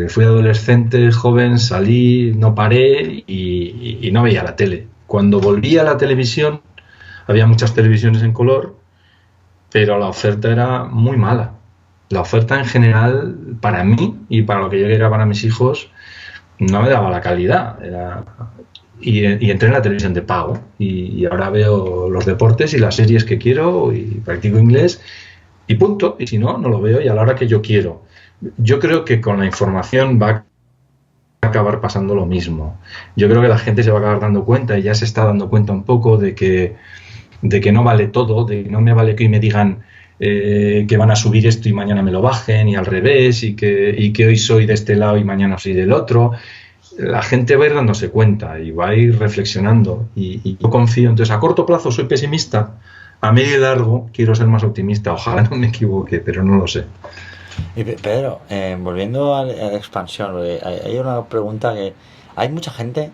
fui adolescente, joven, salí, no paré y no veía la tele. Cuando volví a la televisión, había muchas televisiones en color, pero la oferta era muy mala. La oferta en general, para mí y para lo que yo quería para mis hijos, no me daba la calidad. Y entré en la televisión de pago, y ahora veo los deportes y las series que quiero y practico inglés y punto. Y si no, no lo veo, y a la hora que yo quiero. Yo creo que con la información va a acabar pasando lo mismo. Yo creo que la gente se va a acabar dando cuenta, y ya se está dando cuenta un poco de que no vale todo, de que no me vale que hoy me digan que van a subir esto y mañana me lo bajen, y al revés, y que hoy soy de este lado y mañana soy del otro. La gente va a ir dándose cuenta y va a ir reflexionando, y yo confío. Entonces, a corto plazo soy pesimista, a medio y largo quiero ser más optimista. Ojalá no me equivoque, pero no lo sé. Y Pedro, volviendo a la expansión, porque hay una pregunta que... Hay mucha gente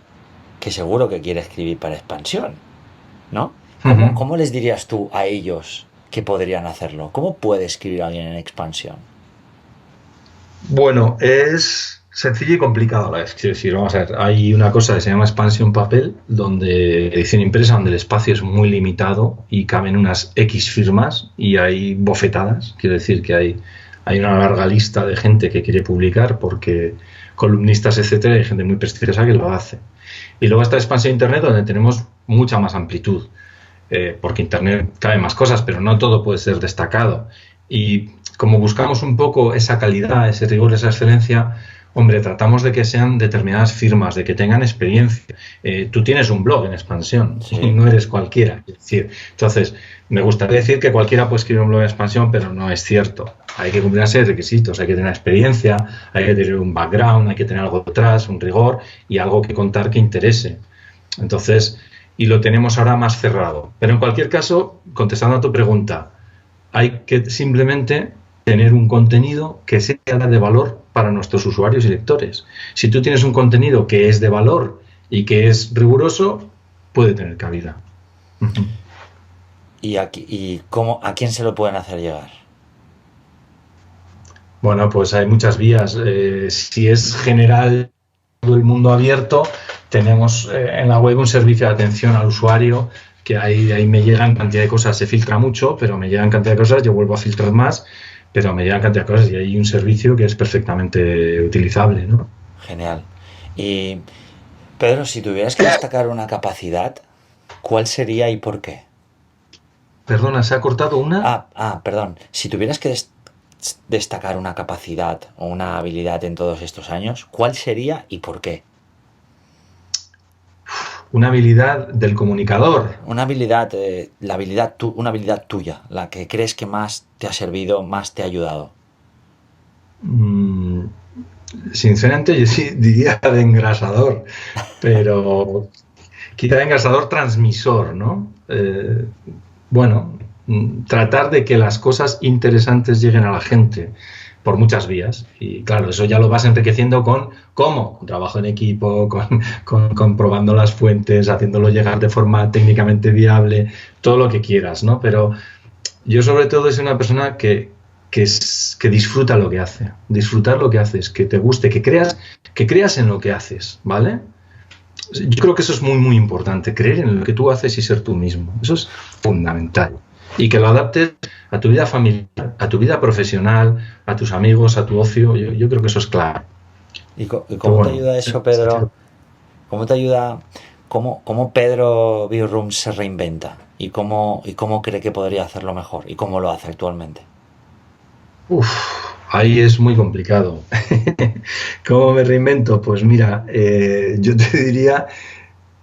que seguro que quiere escribir para expansión, ¿no? ¿Cómo les dirías tú a ellos que podrían hacerlo? ¿Cómo puede escribir alguien en expansión? Bueno, es sencillo y complicado a la vez. Quiero decir, vamos a ver, hay una cosa que se llama expansión papel, donde edición impresa, donde el espacio es muy limitado y caben unas X firmas y hay bofetadas. Quiero decir que hay una larga lista de gente que quiere publicar porque columnistas, etcétera, hay gente muy prestigiosa que lo hace. Y luego está expansión internet, donde tenemos mucha más amplitud, porque internet cabe más cosas, pero no todo puede ser destacado. Y como buscamos un poco esa calidad, ese rigor, esa excelencia, hombre, tratamos de que sean determinadas firmas, de que tengan experiencia. Tú tienes un blog en expansión, sí, y no eres cualquiera. Es decir, entonces, me gustaría decir que cualquiera puede escribir un blog en expansión, pero no es cierto. Hay que cumplir una serie de requisitos, hay que tener experiencia, hay que tener un background, hay que tener algo detrás, un rigor y algo que contar que interese. Entonces, y lo tenemos ahora más cerrado. Pero en cualquier caso, contestando a tu pregunta, hay que simplemente tener un contenido que sea de valor para nuestros usuarios y lectores. Si tú tienes un contenido que es de valor y que es riguroso, puede tener cabida. ¿Y cómo, a quién se lo pueden hacer llegar? Bueno, pues hay muchas vías. Si es general, todo el mundo abierto, tenemos en la web un servicio de atención al usuario, que ahí me llegan cantidad de cosas, se filtra mucho, pero me llegan cantidad de cosas, yo vuelvo a filtrar más, pero me llegan cantidad de cosas y hay un servicio que es perfectamente utilizable, ¿no? Genial. Y Pedro, si tuvieras que destacar una capacidad, ¿cuál sería y por qué? Perdona, ¿se ha cortado una? Perdón. Si tuvieras que destacar una capacidad o una habilidad en todos estos años, ¿cuál sería y por qué? Una habilidad del comunicador. Una habilidad, una habilidad tuya, la que crees que más te ha servido, más te ha ayudado. Sinceramente, yo sí diría de engrasador, pero quizá de engrasador transmisor, ¿no? Bueno, tratar de que las cosas interesantes lleguen a la gente por muchas vías. Y claro, eso ya lo vas enriqueciendo con trabajo en equipo, con probando las fuentes, haciéndolo llegar de forma técnicamente viable, todo lo que quieras, ¿no? Pero yo sobre todo soy una persona que disfruta lo que hace. Disfrutar lo que haces, que te guste, que creas en lo que haces, ¿vale? Yo creo que eso es muy, muy importante, creer en lo que tú haces y ser tú mismo. Eso es fundamental. Y que lo adaptes a tu vida familiar, a tu vida profesional, a tus amigos, a tu ocio. Yo creo que eso es clave. ¿Y cómo te ayuda eso, Pedro? ¿Cómo te ayuda? ¿Cómo Pedro Biorum se reinventa? ¿Y cómo cree que podría hacerlo mejor? ¿Y cómo lo hace actualmente? Ahí es muy complicado. ¿Cómo me reinvento? Pues mira, yo te diría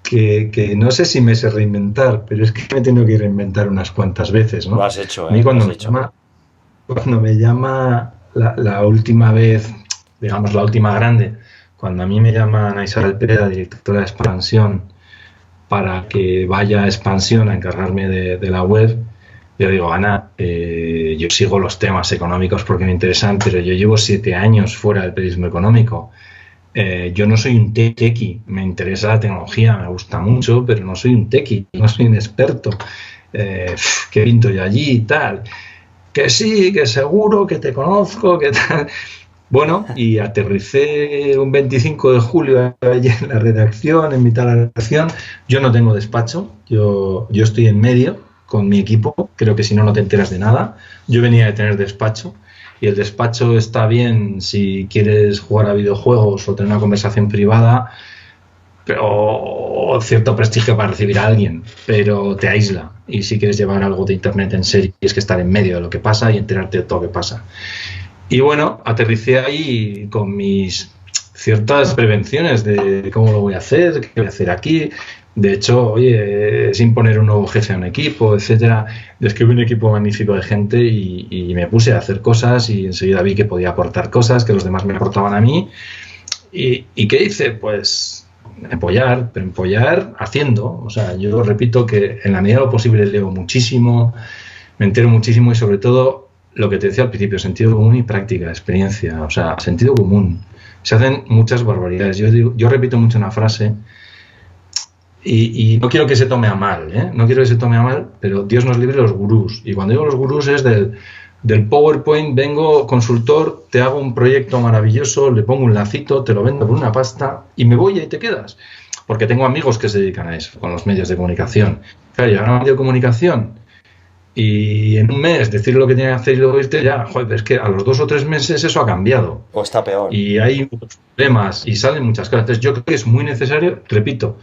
que no sé si me sé reinventar, pero es que me he tenido que reinventar unas cuantas veces, ¿no? Lo has hecho, A mí cuando me llama la última vez, digamos la última grande, cuando a mí me llama Ana Isabel Pérez, directora de expansión, para que vaya a expansión a encargarme de la web, yo digo, Ana, yo sigo los temas económicos porque me interesan, pero yo llevo 7 años fuera del periodismo económico. Yo no soy un tequi, me interesa la tecnología, me gusta mucho, pero no soy un tequi, no soy un experto. ¿Qué pinto yo allí y tal? Que sí, que seguro, que te conozco, que tal. Bueno, y aterricé un 25 de julio allí en la redacción, en mitad de la redacción. Yo no tengo despacho, yo estoy en medio con mi equipo, creo que si no, no te enteras de nada. Yo venía de tener despacho. Y el despacho está bien si quieres jugar a videojuegos o tener una conversación privada, o cierto prestigio para recibir a alguien, pero te aísla. Y si quieres llevar algo de internet en serio, tienes que estar en medio de lo que pasa y enterarte de todo lo que pasa. Y bueno, aterricé ahí con mis ciertas prevenciones de cómo lo voy a hacer, qué voy a hacer aquí. De hecho, oye, sin poner un nuevo jefe a un equipo, etcétera, describí un equipo magnífico de gente y me puse a hacer cosas y enseguida vi que podía aportar cosas, que los demás me aportaban a mí. ¿Y qué hice? Pues empollar, pero empollar haciendo. O sea, yo repito que en la medida de lo posible leo muchísimo, me entero muchísimo y sobre todo lo que te decía al principio, sentido común y práctica, experiencia, o sea, sentido común. Se hacen muchas barbaridades. Yo repito mucho una frase y no quiero que se tome a mal, ¿eh? No quiero que se tome a mal, pero Dios nos libre de los gurús. Y cuando digo los gurús es del PowerPoint, vengo consultor, te hago un proyecto maravilloso, le pongo un lacito, te lo vendo por una pasta y me voy y ahí te quedas. Porque tengo amigos que se dedican a eso, con los medios de comunicación. Claro, llegar a un medio de comunicación y en un mes decir lo que tiene que hacer y luego irte, ya, joder, es que a los 2 o 3 meses eso ha cambiado. O está peor. Y hay muchos problemas y salen muchas cosas. Entonces yo creo que es muy necesario, repito,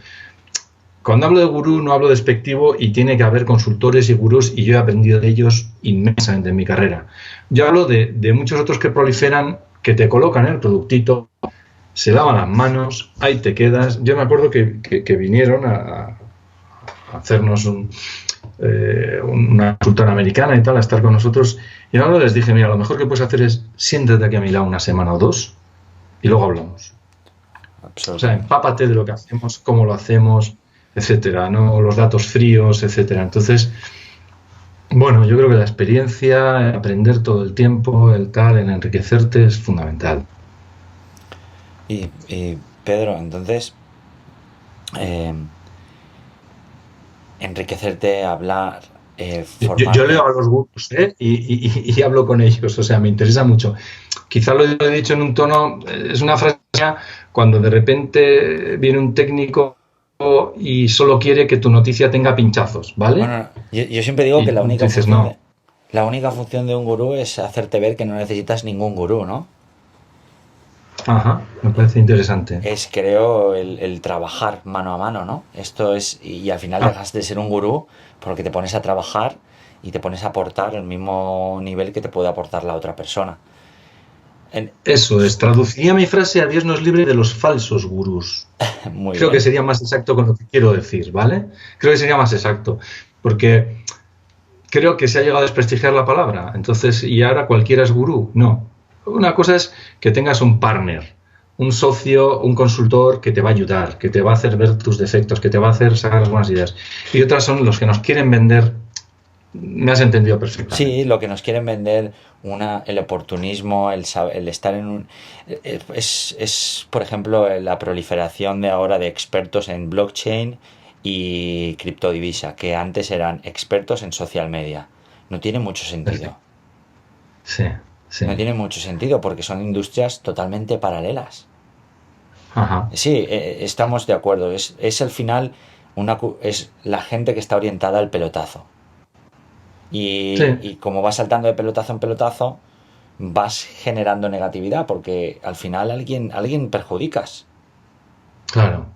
cuando hablo de gurú no hablo despectivo y tiene que haber consultores y gurús y yo he aprendido de ellos inmensamente en mi carrera. Yo hablo de muchos otros que proliferan, que te colocan el productito, se lavan las manos, ahí te quedas. Yo me acuerdo que vinieron a hacernos una consultora americana y tal, a estar con nosotros, y ahora les dije, mira, lo mejor que puedes hacer es siéntate aquí a mi lado una semana o 2 y luego hablamos. O sea, empápate de lo que hacemos, cómo lo hacemos, etcétera, ¿no? Los datos fríos, etcétera. Entonces, bueno, yo creo que la experiencia, aprender todo el tiempo, el enriquecerte es fundamental. Y Pedro, entonces, enriquecerte, hablar, formarte. Yo leo a los gurús, y hablo con ellos, o sea, me interesa mucho. Quizá lo he dicho en un tono, es una frase cuando de repente viene un técnico y solo quiere que tu noticia tenga pinchazos, ¿vale? Bueno, yo siempre digo que la única función de un gurú es hacerte ver que no necesitas ningún gurú, ¿no? Ajá, me parece interesante. Es, creo, el trabajar mano a mano, ¿no? Esto es, y al final dejas de ser un gurú porque te pones a trabajar y te pones a aportar el mismo nivel que te puede aportar la otra persona. Eso es, traduciría mi frase a Dios nos libre de los falsos gurús. Creo que sería más exacto con lo que quiero decir, ¿vale? Creo que sería más exacto, porque creo que se ha llegado a desprestigiar la palabra, entonces, y ahora cualquiera es gurú. No. Una cosa es que tengas un partner, un socio, un consultor que te va a ayudar, que te va a hacer ver tus defectos, que te va a hacer sacar las buenas ideas. Y otras son los que nos quieren vender. Me has entendido perfectamente. Sí, lo que nos quieren vender, el oportunismo, el estar en un... Es, por ejemplo, la proliferación de ahora de expertos en blockchain y criptodivisa, que antes eran expertos en social media. No tiene mucho sentido. Sí. No tiene mucho sentido porque son industrias totalmente paralelas. Ajá. Sí, estamos de acuerdo. Es al final es la gente que está orientada al pelotazo. Y como vas saltando de pelotazo en pelotazo, vas generando negatividad porque al final alguien perjudicas. Claro.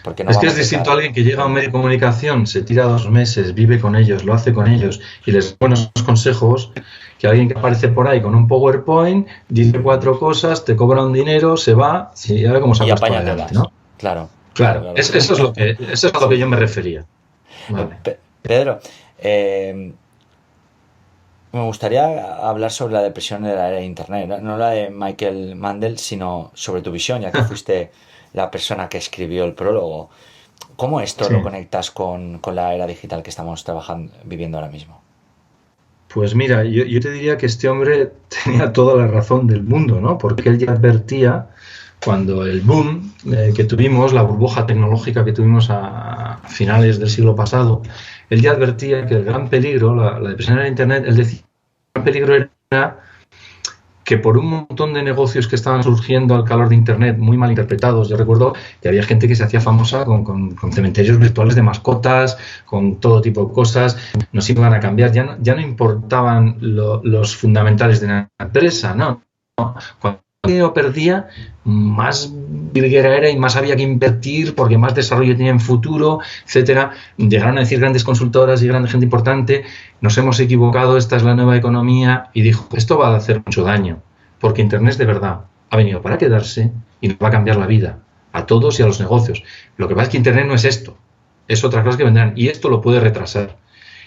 Porque no es que es distinto a alguien que llega a un medio de comunicación, se tira 2 meses, vive con ellos, lo hace con ellos y les da buenos consejos, que alguien que aparece por ahí con un PowerPoint, dice 4 cosas, te cobra un dinero, se va y ahora como se ha puesto adelante, ¿no? Claro. Eso es a lo que yo me refería. Vale. Pedro, me gustaría hablar sobre la depresión de la era de Internet, no la de Michael Mandel, sino sobre tu visión, ya que fuiste la persona que escribió el prólogo. ¿Cómo esto lo conectas con la era digital que estamos viviendo ahora mismo? Pues mira, yo te diría que este hombre tenía toda la razón del mundo, ¿no? Porque él ya advertía cuando el boom que tuvimos, la burbuja tecnológica que tuvimos a finales del siglo pasado, él ya advertía que el gran peligro, la depresión de Internet, él decía que el gran peligro era que por un montón de negocios que estaban surgiendo al calor de Internet muy mal interpretados, yo recuerdo que había gente que se hacía famosa con cementerios virtuales de mascotas, con todo tipo de cosas, nos iban a cambiar, ya no importaban los fundamentales de una empresa, ¿no? Cuando el dinero perdía, más virguera era y más había que invertir porque más desarrollo tenía en futuro, etcétera. Llegaron a decir grandes consultoras y grande gente importante, nos hemos equivocado, esta es la nueva economía, y dijo, esto va a hacer mucho daño, porque Internet de verdad ha venido para quedarse y nos va a cambiar la vida a todos y a los negocios. Lo que pasa es que Internet no es esto, es otra cosa que vendrán, y esto lo puede retrasar.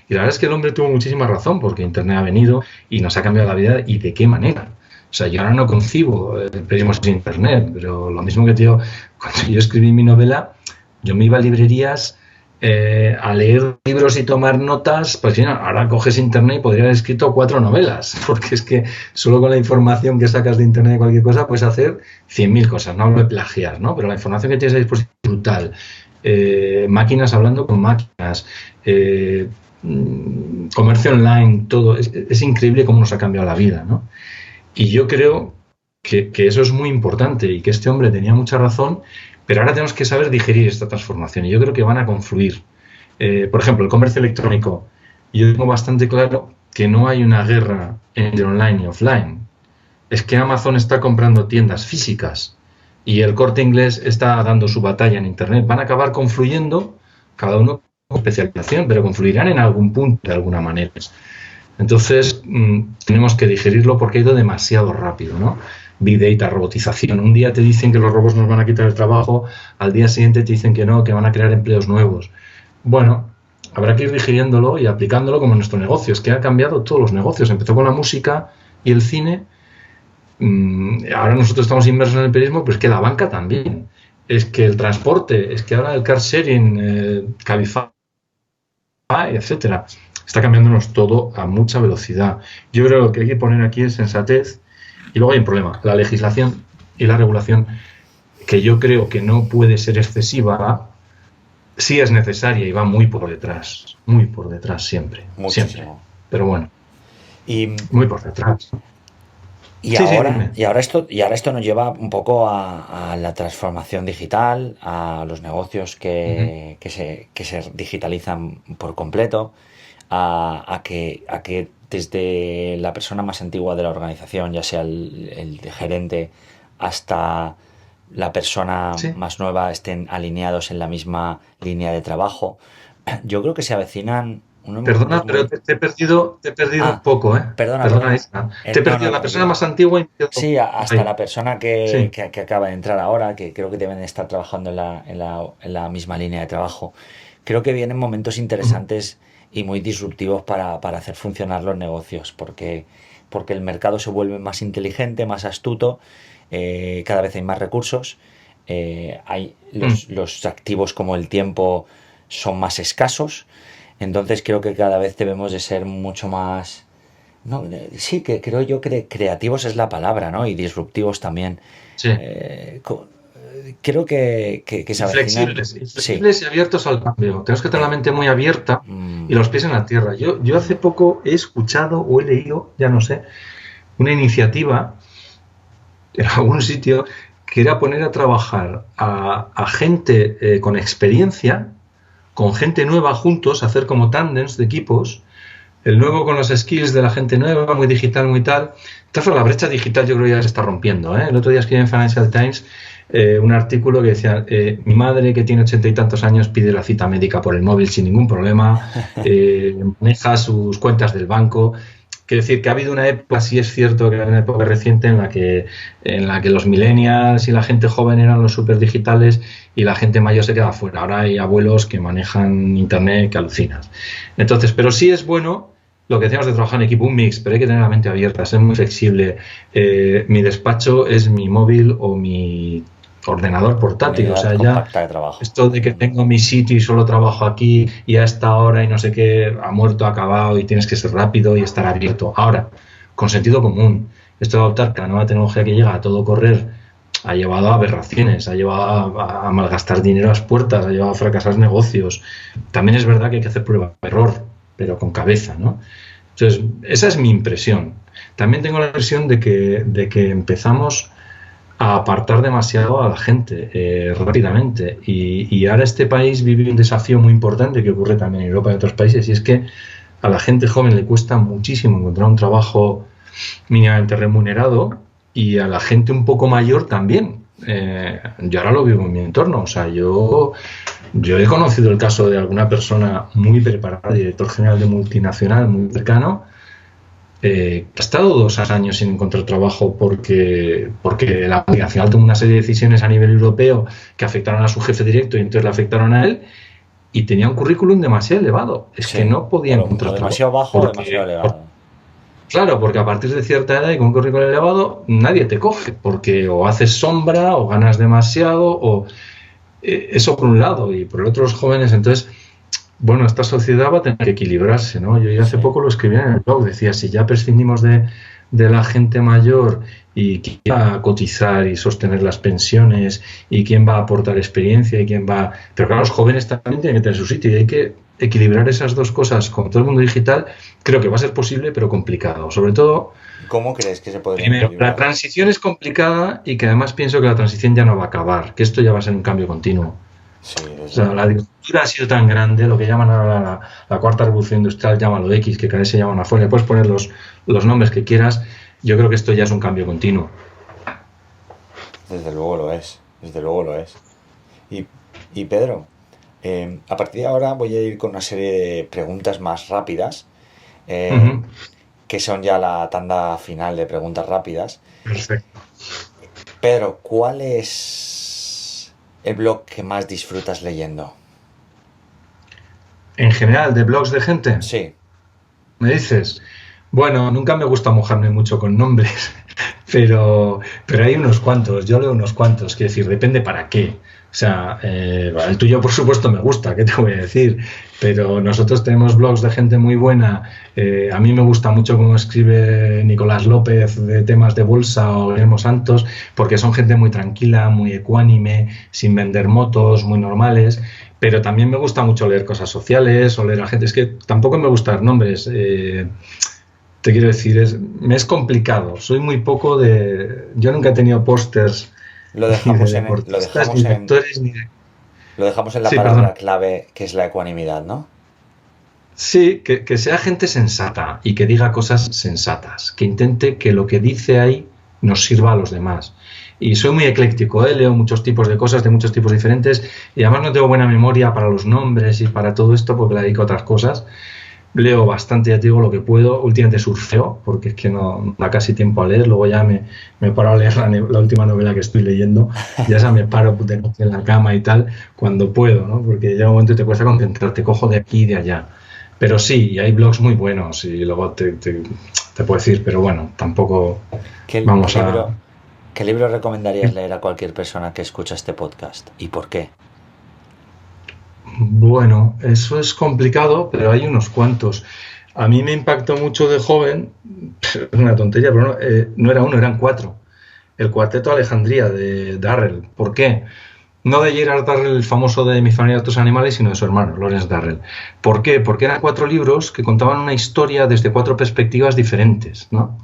Y la verdad es que el hombre tuvo muchísima razón, porque Internet ha venido y nos ha cambiado la vida, y de qué manera. O sea, yo ahora no concibo el periodismo sin Internet, pero lo mismo que te digo, cuando yo escribí mi novela, yo me iba a librerías a leer libros y tomar notas, pues sí, ahora coges internet y podrías haber escrito 4 novelas, porque es que solo con la información que sacas de internet de cualquier cosa puedes hacer 100.000 cosas, no hablo de plagiar, ¿no? Pero la información que tienes a disposición es brutal. Máquinas hablando con máquinas, comercio online, todo, es increíble cómo nos ha cambiado la vida, ¿no? Y yo creo que eso es muy importante y que este hombre tenía mucha razón, pero ahora tenemos que saber digerir esta transformación y yo creo que van a confluir. Por ejemplo, el comercio electrónico. Yo tengo bastante claro que no hay una guerra entre online y offline. Es que Amazon está comprando tiendas físicas y el Corte Inglés está dando su batalla en Internet. Van a acabar confluyendo, cada uno con especialización, pero confluirán en algún punto de alguna manera. Entonces, tenemos que digerirlo porque ha ido demasiado rápido, ¿no? Big Data, robotización. Un día te dicen que los robots nos van a quitar el trabajo, al día siguiente te dicen que no, que van a crear empleos nuevos. Bueno, habrá que ir digiriéndolo y aplicándolo como en nuestro negocio. Es que ha cambiado todos los negocios. Empezó con la música y el cine. Ahora nosotros estamos inmersos en el periodismo, pero es que la banca también. Es que el transporte, es que ahora el car sharing, Cabify, etcétera. Está cambiándonos todo a mucha velocidad. Yo creo que lo que hay que poner aquí es sensatez. Y luego hay un problema, la legislación y la regulación, que yo creo que no puede ser excesiva, sí es necesaria y va muy por detrás siempre. Muchísimo. Siempre. Pero bueno, y muy por detrás. Y ahora esto nos lleva un poco a la transformación digital, a los negocios que se digitalizan por completo, a que desde la persona más antigua de la organización, ya sea el gerente, hasta la persona más nueva, estén alineados en la misma línea de trabajo. Yo creo que se avecinan... Perdona, pero te he perdido un poco, ¿eh? Perdona. Te he perdido la persona más antigua. Sí, hasta la persona que acaba de entrar ahora, que creo que deben estar trabajando en la misma línea de trabajo. Creo que vienen momentos interesantes y muy disruptivos para hacer funcionar los negocios, porque el mercado se vuelve más inteligente, más astuto, cada vez hay más recursos, hay los activos como el tiempo son más escasos, entonces creo que cada vez debemos de ser mucho más... No, sí, que creo yo que creativos es la palabra, ¿no? Y disruptivos también. Sí. Creo que se avecinan... Flexibles y abiertos al cambio. Tenemos que tener la mente muy abierta y los pies en la tierra. Yo hace poco he escuchado o he leído, ya no sé, una iniciativa en algún sitio que era poner a trabajar a gente con experiencia, con gente nueva juntos, hacer como tándems de equipos, el nuevo con los skills de la gente nueva, muy digital, muy tal. Entonces la brecha digital yo creo que ya se está rompiendo, ¿eh? El otro día escribí en Financial Times un artículo que decía, mi madre que tiene 80 y tantos años pide la cita médica por el móvil sin ningún problema, maneja sus cuentas del banco. Quiero decir que ha habido una época, sí es cierto que ha habido una época reciente en la que los millennials y la gente joven eran los superdigitales y la gente mayor se queda fuera. Ahora hay abuelos que manejan internet que alucinas. Entonces, pero sí es bueno lo que decíamos de trabajar en equipo, un mix, pero hay que tener la mente abierta, ser muy flexible. Mi despacho es mi móvil o mi ordenador portátil, o sea, ya esto de que tengo mi sitio y solo trabajo aquí y a esta hora y no sé qué, ha muerto, ha acabado y tienes que ser rápido y estar abierto. Ahora, con sentido común, esto de adoptar que la nueva tecnología que llega a todo correr ha llevado a aberraciones, ha llevado a malgastar dinero a las puertas, ha llevado a fracasar negocios. También es verdad que hay que hacer prueba de error, pero con cabeza, ¿no? Entonces, esa es mi impresión. También tengo la impresión de que empezamos a apartar demasiado a la gente rápidamente y ahora este país vive un desafío muy importante que ocurre también en Europa y en otros países, y es que a la gente joven le cuesta muchísimo encontrar un trabajo mínimamente remunerado y a la gente un poco mayor también. Yo ahora lo vivo en mi entorno, o sea, yo he conocido el caso de alguna persona muy preparada, director general de multinacional muy cercano, que ha estado 2 años sin encontrar trabajo porque la multinacional tomó una serie de decisiones a nivel europeo que afectaron a su jefe directo y entonces le afectaron a él y tenía un currículum demasiado elevado. Es que no podía encontrar trabajo. Demasiado bajo o demasiado elevado. Claro, porque a partir de cierta edad y con un currículum elevado nadie te coge porque o haces sombra o ganas demasiado o eso por un lado y por el otro los jóvenes. Entonces bueno, esta sociedad va a tener que equilibrarse, ¿no? Yo ya hace poco lo escribía en el blog, decía, si ya prescindimos de la gente mayor y quién va a cotizar y sostener las pensiones y quién va a aportar experiencia y quién va... Pero claro, los jóvenes también tienen que tener su sitio y hay que equilibrar esas dos cosas. Con todo el mundo digital creo que va a ser posible, pero complicado. Sobre todo... ¿Cómo crees que se podría Primero, equilibrar? la transición es complicada y que además pienso que la transición ya no va a acabar, que esto ya va a ser un cambio continuo. Sí, O sea, la agricultura ha sido tan grande, lo que llaman ahora la cuarta revolución industrial, llámalo X, que cada vez se llama una forma, le puedes poner los nombres que quieras, yo creo que esto ya es un cambio continuo. desde luego lo es, desde luego lo es. Y Pedro, a partir de ahora voy a ir con una serie de preguntas más rápidas, Ujú. que son ya la tanda final de preguntas rápidas. Perfecto. Pedro, ¿cuál es el blog que más disfrutas leyendo? En general, de blogs de gente, Sí, me dices, bueno, nunca me gusta mojarme mucho con nombres, pero hay unos cuantos, yo leo unos cuantos, quiero decir, depende para qué. O sea, el tuyo por supuesto me gusta, ¿qué te voy a decir? Pero nosotros tenemos blogs de gente muy buena. A mí me gusta mucho cómo escribe Nicolás López de temas de bolsa o Guillermo Santos, porque son gente muy tranquila, muy ecuánime, sin vender motos, muy normales. Pero también me gusta mucho leer cosas sociales o leer a gente. Es que tampoco me gustan los nombres. Te quiero decir, me es complicado. Soy muy poco de... Yo nunca he tenido pósters lo ni de dejamos deportistas, ni de actores, ni de... lo dejamos en la Sí, palabra perdón. clave, que es la ecuanimidad, ¿no? Sí, que sea gente sensata y que diga cosas sensatas, que intente que lo que dice ahí nos sirva a los demás. Y soy muy ecléctico, leo muchos tipos de cosas, de muchos tipos diferentes, y además no tengo buena memoria para los nombres y para todo esto porque le dedico a otras cosas. Leo bastante, ya te digo, lo que puedo. Últimamente surfeo, porque es que no da casi tiempo a leer. Luego ya me paro a leer la última novela que estoy leyendo. Ya esa me paro de noche en la cama y tal, cuando puedo, ¿no? Porque llega un momento y te cuesta concentrarte, cojo de aquí y de allá. Pero sí, y hay blogs muy buenos y luego te puedo decir, pero bueno, tampoco vamos a... ¿Qué libro recomendarías leer a cualquier persona que escucha este podcast? ¿Y por qué? Bueno, eso es complicado, pero hay unos cuantos. A mí me impactó mucho de joven, es una tontería, pero no era uno, eran 4. El Cuarteto de Alejandría de Darrell. ¿Por qué? No de Gerard Darrell, el famoso de Mi familia y otros animales, sino de su hermano, Lawrence Darrell. ¿Por qué? Porque eran 4 libros que contaban una historia desde 4 perspectivas diferentes, ¿no?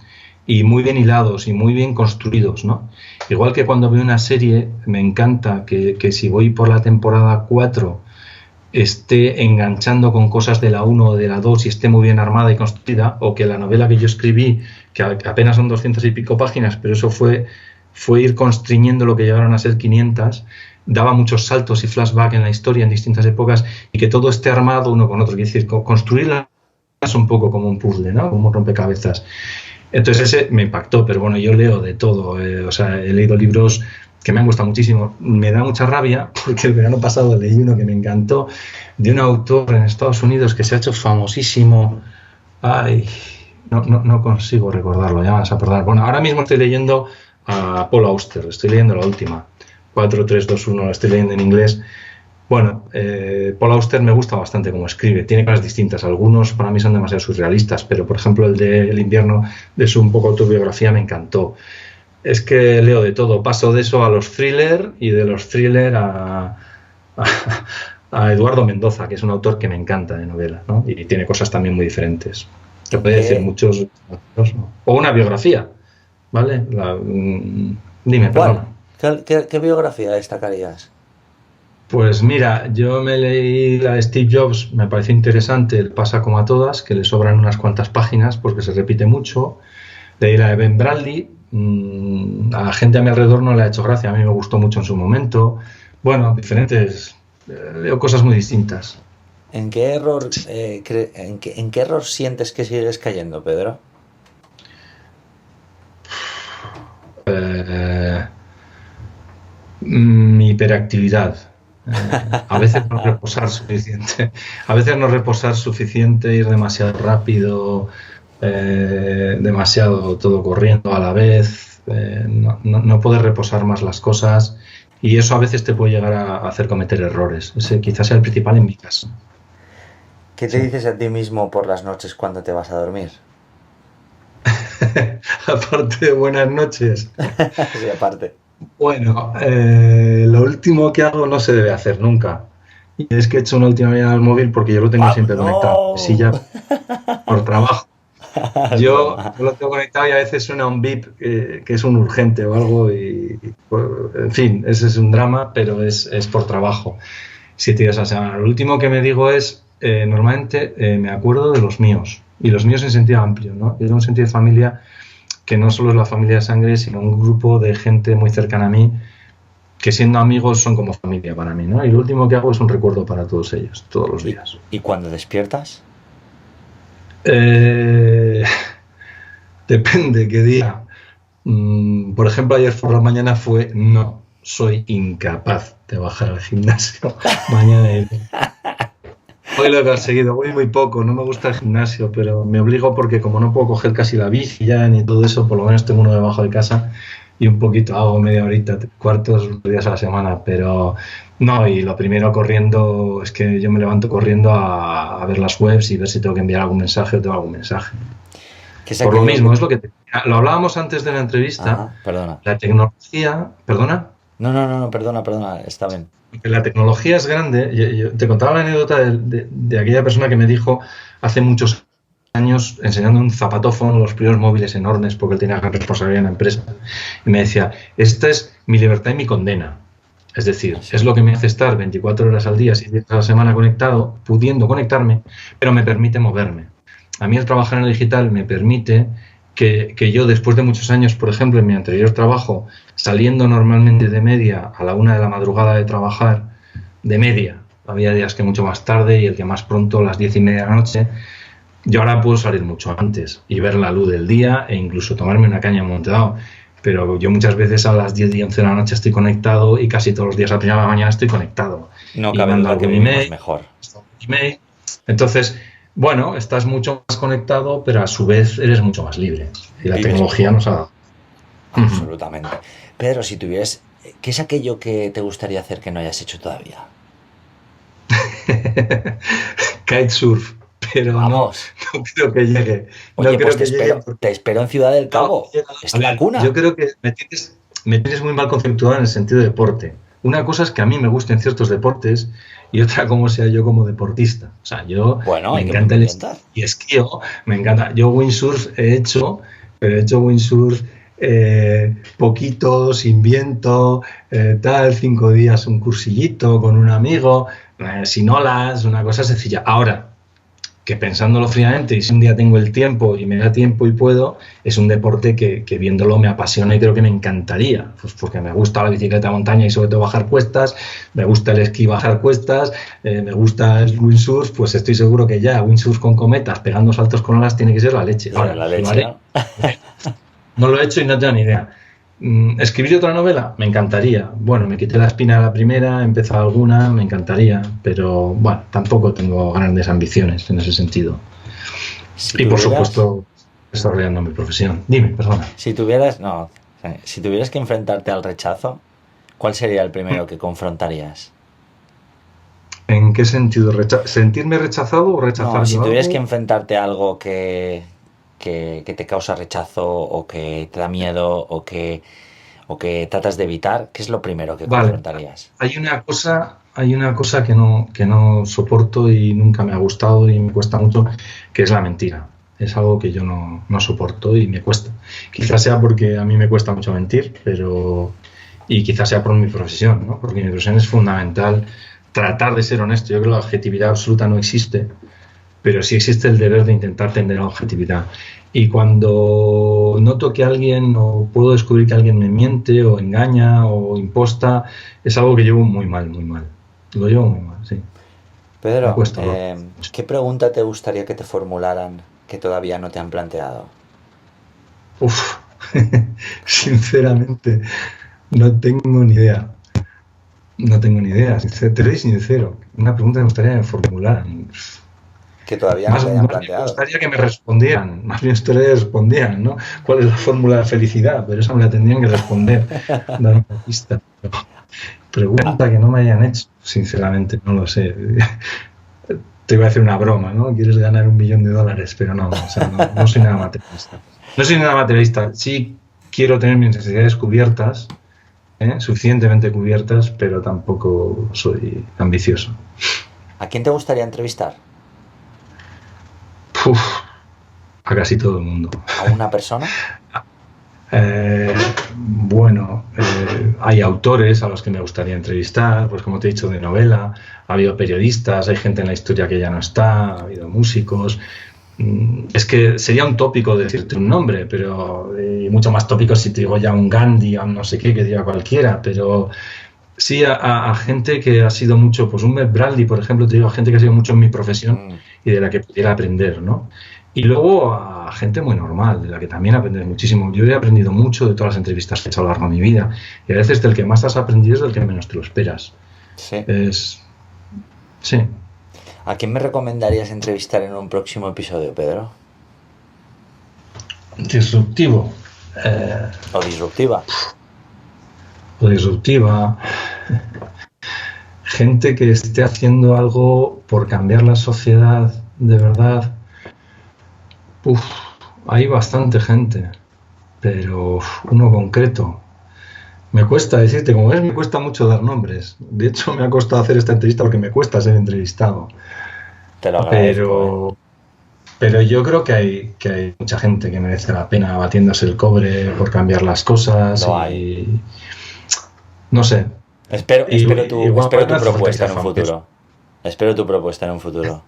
Y muy bien hilados y muy bien construidos, ¿no? Igual que cuando veo una serie, me encanta que si voy por la temporada 4 esté enganchando con cosas de la 1 o de la 2 y esté muy bien armada y construida, o que la novela que yo escribí, que apenas son 200 y pico páginas, pero eso fue ir constriñendo lo que llegaron a ser 500, daba muchos saltos y flashback en la historia en distintas épocas y que todo esté armado uno con otro, es decir, construirla es un poco como un puzzle, ¿no? Como un rompecabezas. Entonces ese me impactó, pero bueno, yo leo de todo, o sea, he leído libros que me han gustado muchísimo. Me da mucha rabia porque el verano pasado leí uno que me encantó de un autor en Estados Unidos que se ha hecho famosísimo. Ay, no consigo recordarlo, ya vas a acordar. Bueno, ahora mismo estoy leyendo a Paul Auster, estoy leyendo la última, 4321, la estoy leyendo en inglés. Bueno, Paul Auster me gusta bastante cómo escribe, tiene cosas distintas, algunos para mí son demasiado surrealistas, pero por ejemplo el de El invierno, de su un poco autobiografía, me encantó. Es que leo de todo, paso de eso a los thrillers y de los thrillers a Eduardo Mendoza, que es un autor que me encanta de novela, ¿no? Y tiene cosas también muy diferentes. Te puede decir muchos, ¿no? O una biografía, ¿vale? Dime, perdona. ¿Qué biografía destacarías? Pues mira, yo me leí la de Steve Jobs, me pareció interesante, pasa como a todas, que le sobran unas cuantas páginas porque se repite mucho. Leí la de Ben Bradley, a la gente a mi alrededor no le ha hecho gracia, a mí me gustó mucho en su momento. Bueno, diferentes, leo cosas muy distintas. ¿En qué error, en qué error sientes que sigues cayendo, Pedro? Mi hiperactividad. A veces no reposar suficiente, ir demasiado rápido, demasiado todo corriendo a la vez, no poder reposar más las cosas, y eso a veces te puede llegar a hacer cometer errores. Ese quizás sea el principal en mi caso. ¿Qué te dices a ti mismo por las noches cuando te vas a dormir? Aparte de buenas noches. Sí, aparte. Bueno, lo último que hago no se debe hacer nunca. Y es que he hecho una última llamada al móvil porque yo lo tengo siempre conectado. Sí, ya por trabajo. Yo lo tengo conectado y a veces suena un beep que es un urgente o algo. Pues, en fin, ese es un drama, pero es por trabajo. 7 días a la semana. Lo último que me digo es, normalmente me acuerdo de los míos. Y los míos en sentido amplio, ¿no? Yo tengo un sentido de familia que no solo es la familia de sangre, sino un grupo de gente muy cercana a mí, que siendo amigos son como familia para mí, ¿no? Y lo último que hago es un recuerdo para todos ellos, todos los días. ¿Y cuando despiertas? Depende qué día. Por ejemplo, ayer por la mañana fue, no, soy incapaz de bajar al gimnasio. Mañana hoy lo he conseguido, voy muy poco, no me gusta el gimnasio, pero me obligo porque como no puedo coger casi la bici ya ni todo eso, por lo menos tengo uno debajo de casa y un poquito hago media horita, 3/4 días a la semana, pero no, y lo primero corriendo, es que yo me levanto corriendo a ver las webs y ver si tengo que enviar algún mensaje o tengo algún mensaje. Por lo mismo, es lo que lo hablábamos antes de la entrevista. Ajá, perdona. La tecnología, ¿perdona? No, perdona, está bien. La tecnología es grande. Yo te contaba la anécdota de aquella persona que me dijo hace muchos años, enseñando un zapatófono, los primeros móviles enormes, porque él tenía gran responsabilidad en la empresa, y me decía, esta es mi libertad y mi condena. Es decir, es lo que me hace estar 24 horas al día, 7 días a la semana conectado, pudiendo conectarme, pero me permite moverme. A mí el trabajar en el digital me permite que yo, después de muchos años, por ejemplo, en mi anterior trabajo, saliendo normalmente de media a la 1 de la madrugada de trabajar, de media, había días que mucho más tarde y el que más pronto, a las 10:30 de la noche, yo ahora puedo salir mucho antes y ver la luz del día e incluso tomarme una caña en un momento dado. Pero yo muchas veces a las 10 y 11 de la noche estoy conectado y casi todos los días a primera de la mañana estoy conectado. No cabe duda que vivimos mejor. Entonces, bueno, estás mucho más conectado, pero a su vez eres mucho más libre. Y la tecnología nos ha dado. Absolutamente. Pedro, si tuvieras, ¿qué es aquello que te gustaría hacer que no hayas hecho todavía? Kitesurf, pero vamos. No creo que llegue. Oye, no pues creo te espero en Ciudad del Cabo. Es la cuna. Yo creo que me tienes muy mal conceptuado en el sentido de deporte. Una cosa es que a mí me gusten ciertos deportes y otra como sea yo como deportista. O sea, yo me encanta el esquí y esquío, me encanta. Yo windsurf he hecho, pero he hecho windsurf poquito, sin viento, 5 días un cursillito con un amigo, sin olas, una cosa sencilla. Ahora, que pensándolo fríamente, y si un día tengo el tiempo y me da tiempo y puedo, es un deporte que viéndolo me apasiona y creo que me encantaría, pues porque me gusta la bicicleta de montaña y sobre todo bajar cuestas, me gusta el esquí bajar cuestas, me gusta el windsurf, pues estoy seguro que ya windsurf con cometas, pegando saltos con olas, tiene que ser la leche. Ahora, la leche, no lo he hecho y no tengo ni idea. ¿Escribir otra novela? Me encantaría. Bueno, me quité la espina de la primera, he empezado alguna, me encantaría, pero bueno, tampoco tengo grandes ambiciones en ese sentido. Y por supuesto, desarrollando mi profesión. Dime, perdona. Si tuvieras que enfrentarte al rechazo, ¿cuál sería el primero que confrontarías? ¿En qué sentido? ¿Sentirme rechazado o rechazar? No, si tuvieras que enfrentarte a algo que te causa rechazo o que te da miedo o que tratas de evitar, ¿qué es lo primero que confrontarías? Hay una cosa que no soporto y nunca me ha gustado y me cuesta mucho, que es la mentira. Es algo que yo no soporto y me cuesta. Quizás sea porque a mí me cuesta mucho mentir, y quizás sea por mi profesión, ¿no? Porque mi profesión es fundamental tratar de ser honesto. Yo creo que la objetividad absoluta no existe, pero sí existe el deber de intentar tender a la objetividad. Y cuando noto que alguien o puedo descubrir que alguien me miente o engaña o imposta, es algo que llevo muy mal, muy mal. Lo llevo muy mal, sí. Pedro, ¿qué pregunta te gustaría que te formularan que todavía no te han planteado? Sinceramente, no tengo ni idea. Te soy sincero. Una pregunta que me gustaría que me formularan. Que todavía no te hayan planteado. Me gustaría que me respondieran, más bien ustedes respondían, ¿no? ¿Cuál es la fórmula de felicidad? Pero esa me la tendrían que responder, dar una pista. Pregunta que no me hayan hecho, sinceramente, no lo sé. te iba a hacer una broma, ¿no? Quieres ganar $1.000.000, pero no, o sea, no soy nada materialista. No soy nada materialista. Sí quiero tener mis necesidades cubiertas, suficientemente cubiertas, pero tampoco soy ambicioso. ¿A quién te gustaría entrevistar? Uf, a casi todo el mundo. ¿A una persona? Bueno, hay autores a los que me gustaría entrevistar, pues como te he dicho, de novela, ha habido periodistas, hay gente en la historia que ya no está, ha habido músicos. Es que sería un tópico decirte un nombre, pero mucho más tópico si te digo ya un Gandhi, a un no sé qué, que diga cualquiera, pero sí a gente que ha sido mucho, pues un Matt Bradley, por ejemplo, te digo, a gente que ha sido mucho en mi profesión y de la que pudiera aprender, ¿no? Y luego a gente muy normal, de la que también aprendes muchísimo. Yo he aprendido mucho de todas las entrevistas que he hecho a lo largo de mi vida. Y a veces del que más has aprendido es del que menos te lo esperas. Sí. Sí. ¿A quién me recomendarías entrevistar en un próximo episodio, Pedro? Disruptivo. ¿O disruptiva? O disruptiva. Gente que esté haciendo algo por cambiar la sociedad de verdad. Hay bastante gente, pero uno concreto. Me cuesta decirte, como ves, me cuesta mucho dar nombres. De hecho, me ha costado hacer esta entrevista porque me cuesta ser entrevistado. Te lo agradezco. Pero yo creo que hay mucha gente que merece la pena batiéndose el cobre por cambiar las cosas. Lo hay. No sé. Espero tu propuesta en un futuro. Espero tu propuesta en un futuro.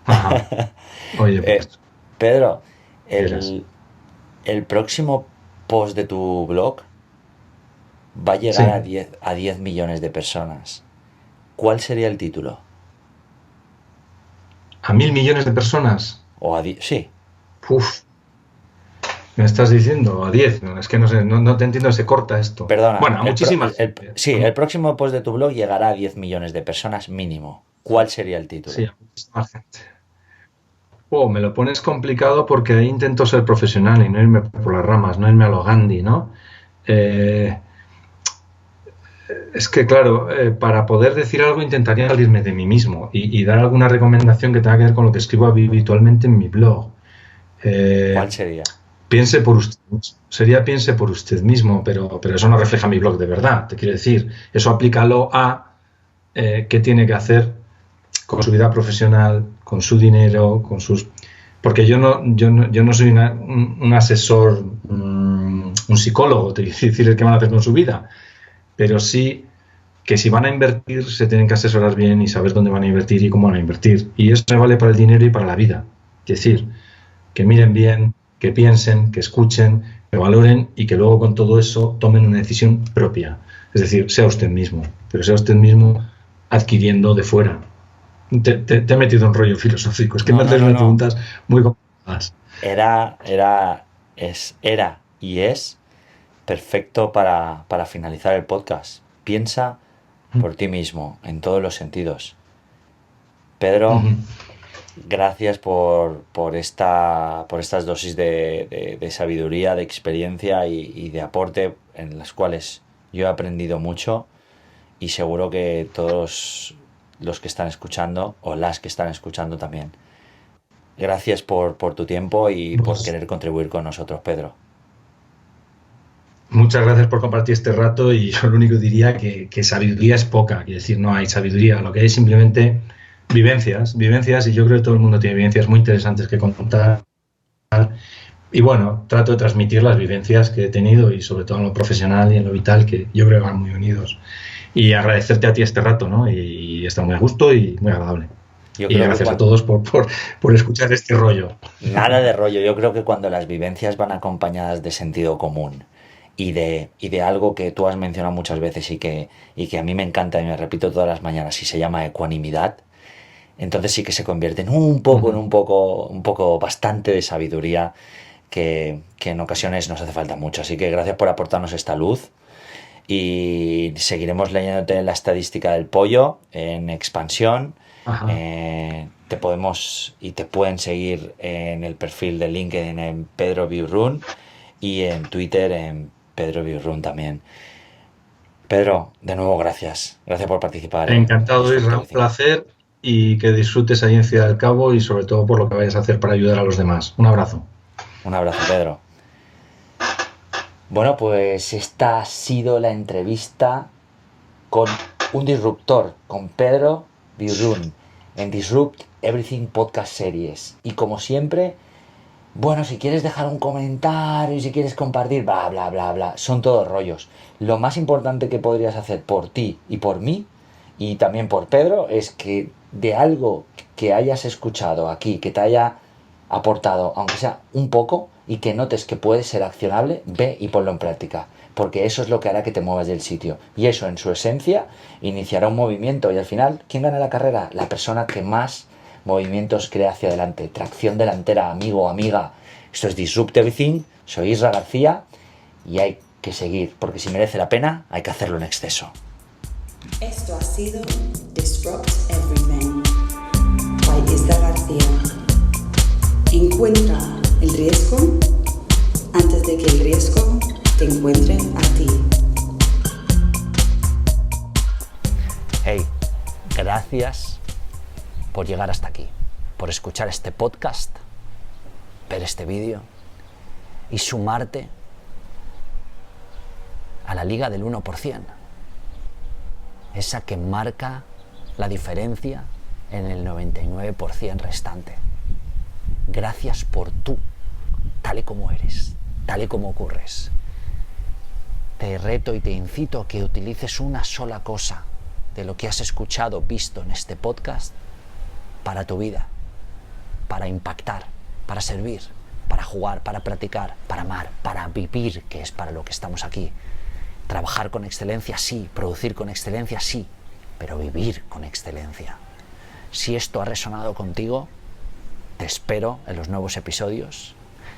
Ajá. Oye, pues, Pedro, el próximo post de tu blog va a llegar a 10 millones de personas. ¿Cuál sería el título? ¿A 1.000 millones de personas? Sí. ¿Me estás diciendo? ¿A 10? No, es que no sé, no te entiendo, se corta esto. Perdona. Bueno, a muchísimas. El próximo post de tu blog llegará a 10 millones de personas mínimo. ¿Cuál sería el título? Sí, a muchísima gente. Me lo pones complicado porque ahí intento ser profesional y no irme por las ramas, no irme a lo Gandhi, ¿no? Es que, claro, para poder decir algo intentaría salirme de mí mismo y dar alguna recomendación que tenga que ver con lo que escribo habitualmente en mi blog. ¿Cuál sería? Piense por usted mismo. Sería piense por usted mismo, pero eso no refleja mi blog de verdad, te quiero decir. Eso aplícalo a qué tiene que hacer con su vida profesional, con su dinero, con sus... Porque yo no soy un asesor, un psicólogo, te quiero decir el que van a hacer con su vida, pero sí que si van a invertir se tienen que asesorar bien y saber dónde van a invertir y cómo van a invertir. Y eso me vale para el dinero y para la vida. Es decir, que miren bien, que piensen, que escuchen, que valoren y que luego con todo eso tomen una decisión propia. Es decir, sea usted mismo, pero sea usted mismo adquiriendo de fuera. Te he metido un rollo filosófico. Es que me haces unas preguntas muy complicadas. Era y es perfecto para finalizar el podcast. Piensa por ti mismo, en todos los sentidos. Pedro, gracias por estas dosis de sabiduría, de experiencia y de aporte en las cuales yo he aprendido mucho y seguro que todos los que están escuchando o las que están escuchando también. Gracias por tu tiempo y por querer contribuir con nosotros, Pedro. Muchas gracias por compartir este rato y yo lo único que diría que sabiduría es poca, quiero decir, no hay sabiduría, lo que hay es simplemente vivencias y yo creo que todo el mundo tiene vivencias muy interesantes que contar y bueno, trato de transmitir las vivencias que he tenido y sobre todo en lo profesional y en lo vital, que yo creo que van muy unidos. Y agradecerte a ti este rato, ¿no? Y está muy a gusto y muy agradable. Y gracias a todos por escuchar este rollo. Nada de rollo. Yo creo que cuando las vivencias van acompañadas de sentido común y de algo que tú has mencionado muchas veces y que a mí me encanta y me repito todas las mañanas y se llama ecuanimidad, entonces sí que se convierte en un poco bastante de sabiduría que en ocasiones nos hace falta mucho. Así que gracias por aportarnos esta luz. Y seguiremos leyéndote la estadística del pollo en expansión. Te pueden seguir en el perfil de LinkedIn en Pedro Biurrun y en Twitter en Pedro Biurrun también. Pedro, de nuevo gracias por participar. Encantado, Isra, un placer y que disfrutes ahí en Ciudad del Cabo y sobre todo por lo que vayas a hacer para ayudar a los demás. Un abrazo. Un abrazo, Pedro. Bueno, pues esta ha sido la entrevista con un disruptor, con Pedro Biurrun, en Disrupt Everything Podcast Series. Y como siempre, bueno, si quieres dejar un comentario, si quieres compartir, bla, bla, bla, bla, son todos rollos. Lo más importante que podrías hacer por ti y por mí, y también por Pedro, es que de algo que hayas escuchado aquí, que te haya aportado, aunque sea un poco, y que notes que puede ser accionable, ve y ponlo en práctica, porque eso es lo que hará que te muevas del sitio, y eso en su esencia iniciará un movimiento, y al final, ¿quién gana la carrera? La persona que más movimientos crea hacia adelante, tracción delantera, amigo o amiga. Esto es Disrupt Everything, soy Isra García, y hay que seguir, porque si merece la pena, hay que hacerlo en exceso. Esto ha sido Disrupt Everything by Isra García. Encuentra el riesgo antes de que el riesgo te encuentre a ti. Hey, gracias por llegar hasta aquí, por escuchar este podcast, ver este vídeo y sumarte a la liga del 1%, esa que marca la diferencia en el 99% restante. Gracias por tú, tal y como eres, tal y como ocurres. Te reto y te incito a que utilices una sola cosa de lo que has escuchado, visto en este podcast para tu vida, para impactar, para servir, para jugar, para practicar, para amar, para vivir, que es para lo que estamos aquí. Trabajar con excelencia, sí. Producir con excelencia, sí. Pero vivir con excelencia. Si esto ha resonado contigo, te espero en los nuevos episodios.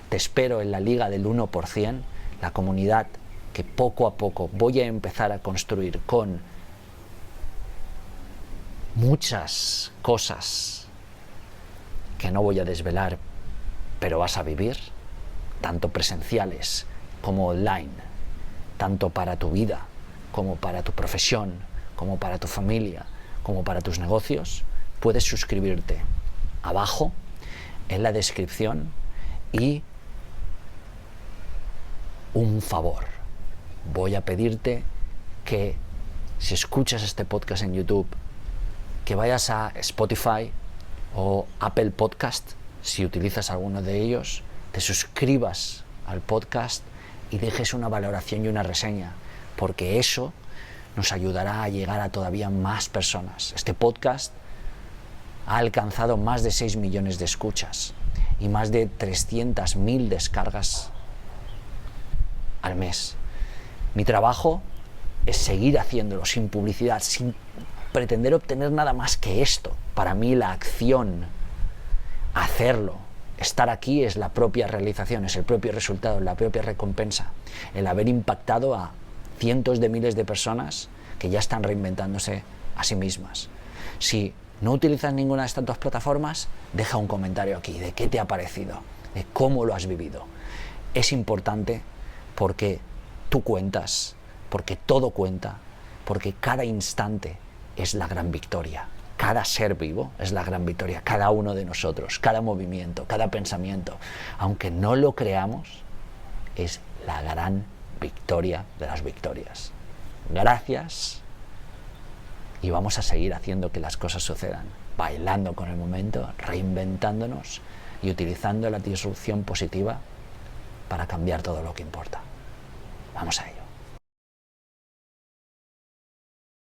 Te espero en la Liga del 1%, la comunidad que poco a poco voy a empezar a construir con muchas cosas que no voy a desvelar, pero vas a vivir, tanto presenciales como online, tanto para tu vida, como para tu profesión, como para tu familia, como para tus negocios. Puedes suscribirte abajo en la descripción. Y un favor, voy a pedirte que si escuchas este podcast en YouTube, que vayas a Spotify o Apple Podcast, si utilizas alguno de ellos, te suscribas al podcast y dejes una valoración y una reseña, porque eso nos ayudará a llegar a todavía más personas. Este podcast ha alcanzado más de 6 millones de escuchas y más de 300.000 descargas al mes. Mi trabajo es seguir haciéndolo sin publicidad, sin pretender obtener nada más que esto. Para mí la acción, hacerlo, estar aquí es la propia realización, es el propio resultado, la propia recompensa. El haber impactado a cientos de miles de personas que ya están reinventándose a sí mismas. Si no utilizas ninguna de estas dos plataformas, deja un comentario aquí de qué te ha parecido, de cómo lo has vivido. Es importante porque tú cuentas, porque todo cuenta, porque cada instante es la gran victoria. Cada ser vivo es la gran victoria, cada uno de nosotros, cada movimiento, cada pensamiento, aunque no lo creamos, es la gran victoria de las victorias. Gracias. Y vamos a seguir haciendo que las cosas sucedan, bailando con el momento, reinventándonos y utilizando la disrupción positiva para cambiar todo lo que importa. Vamos a ello.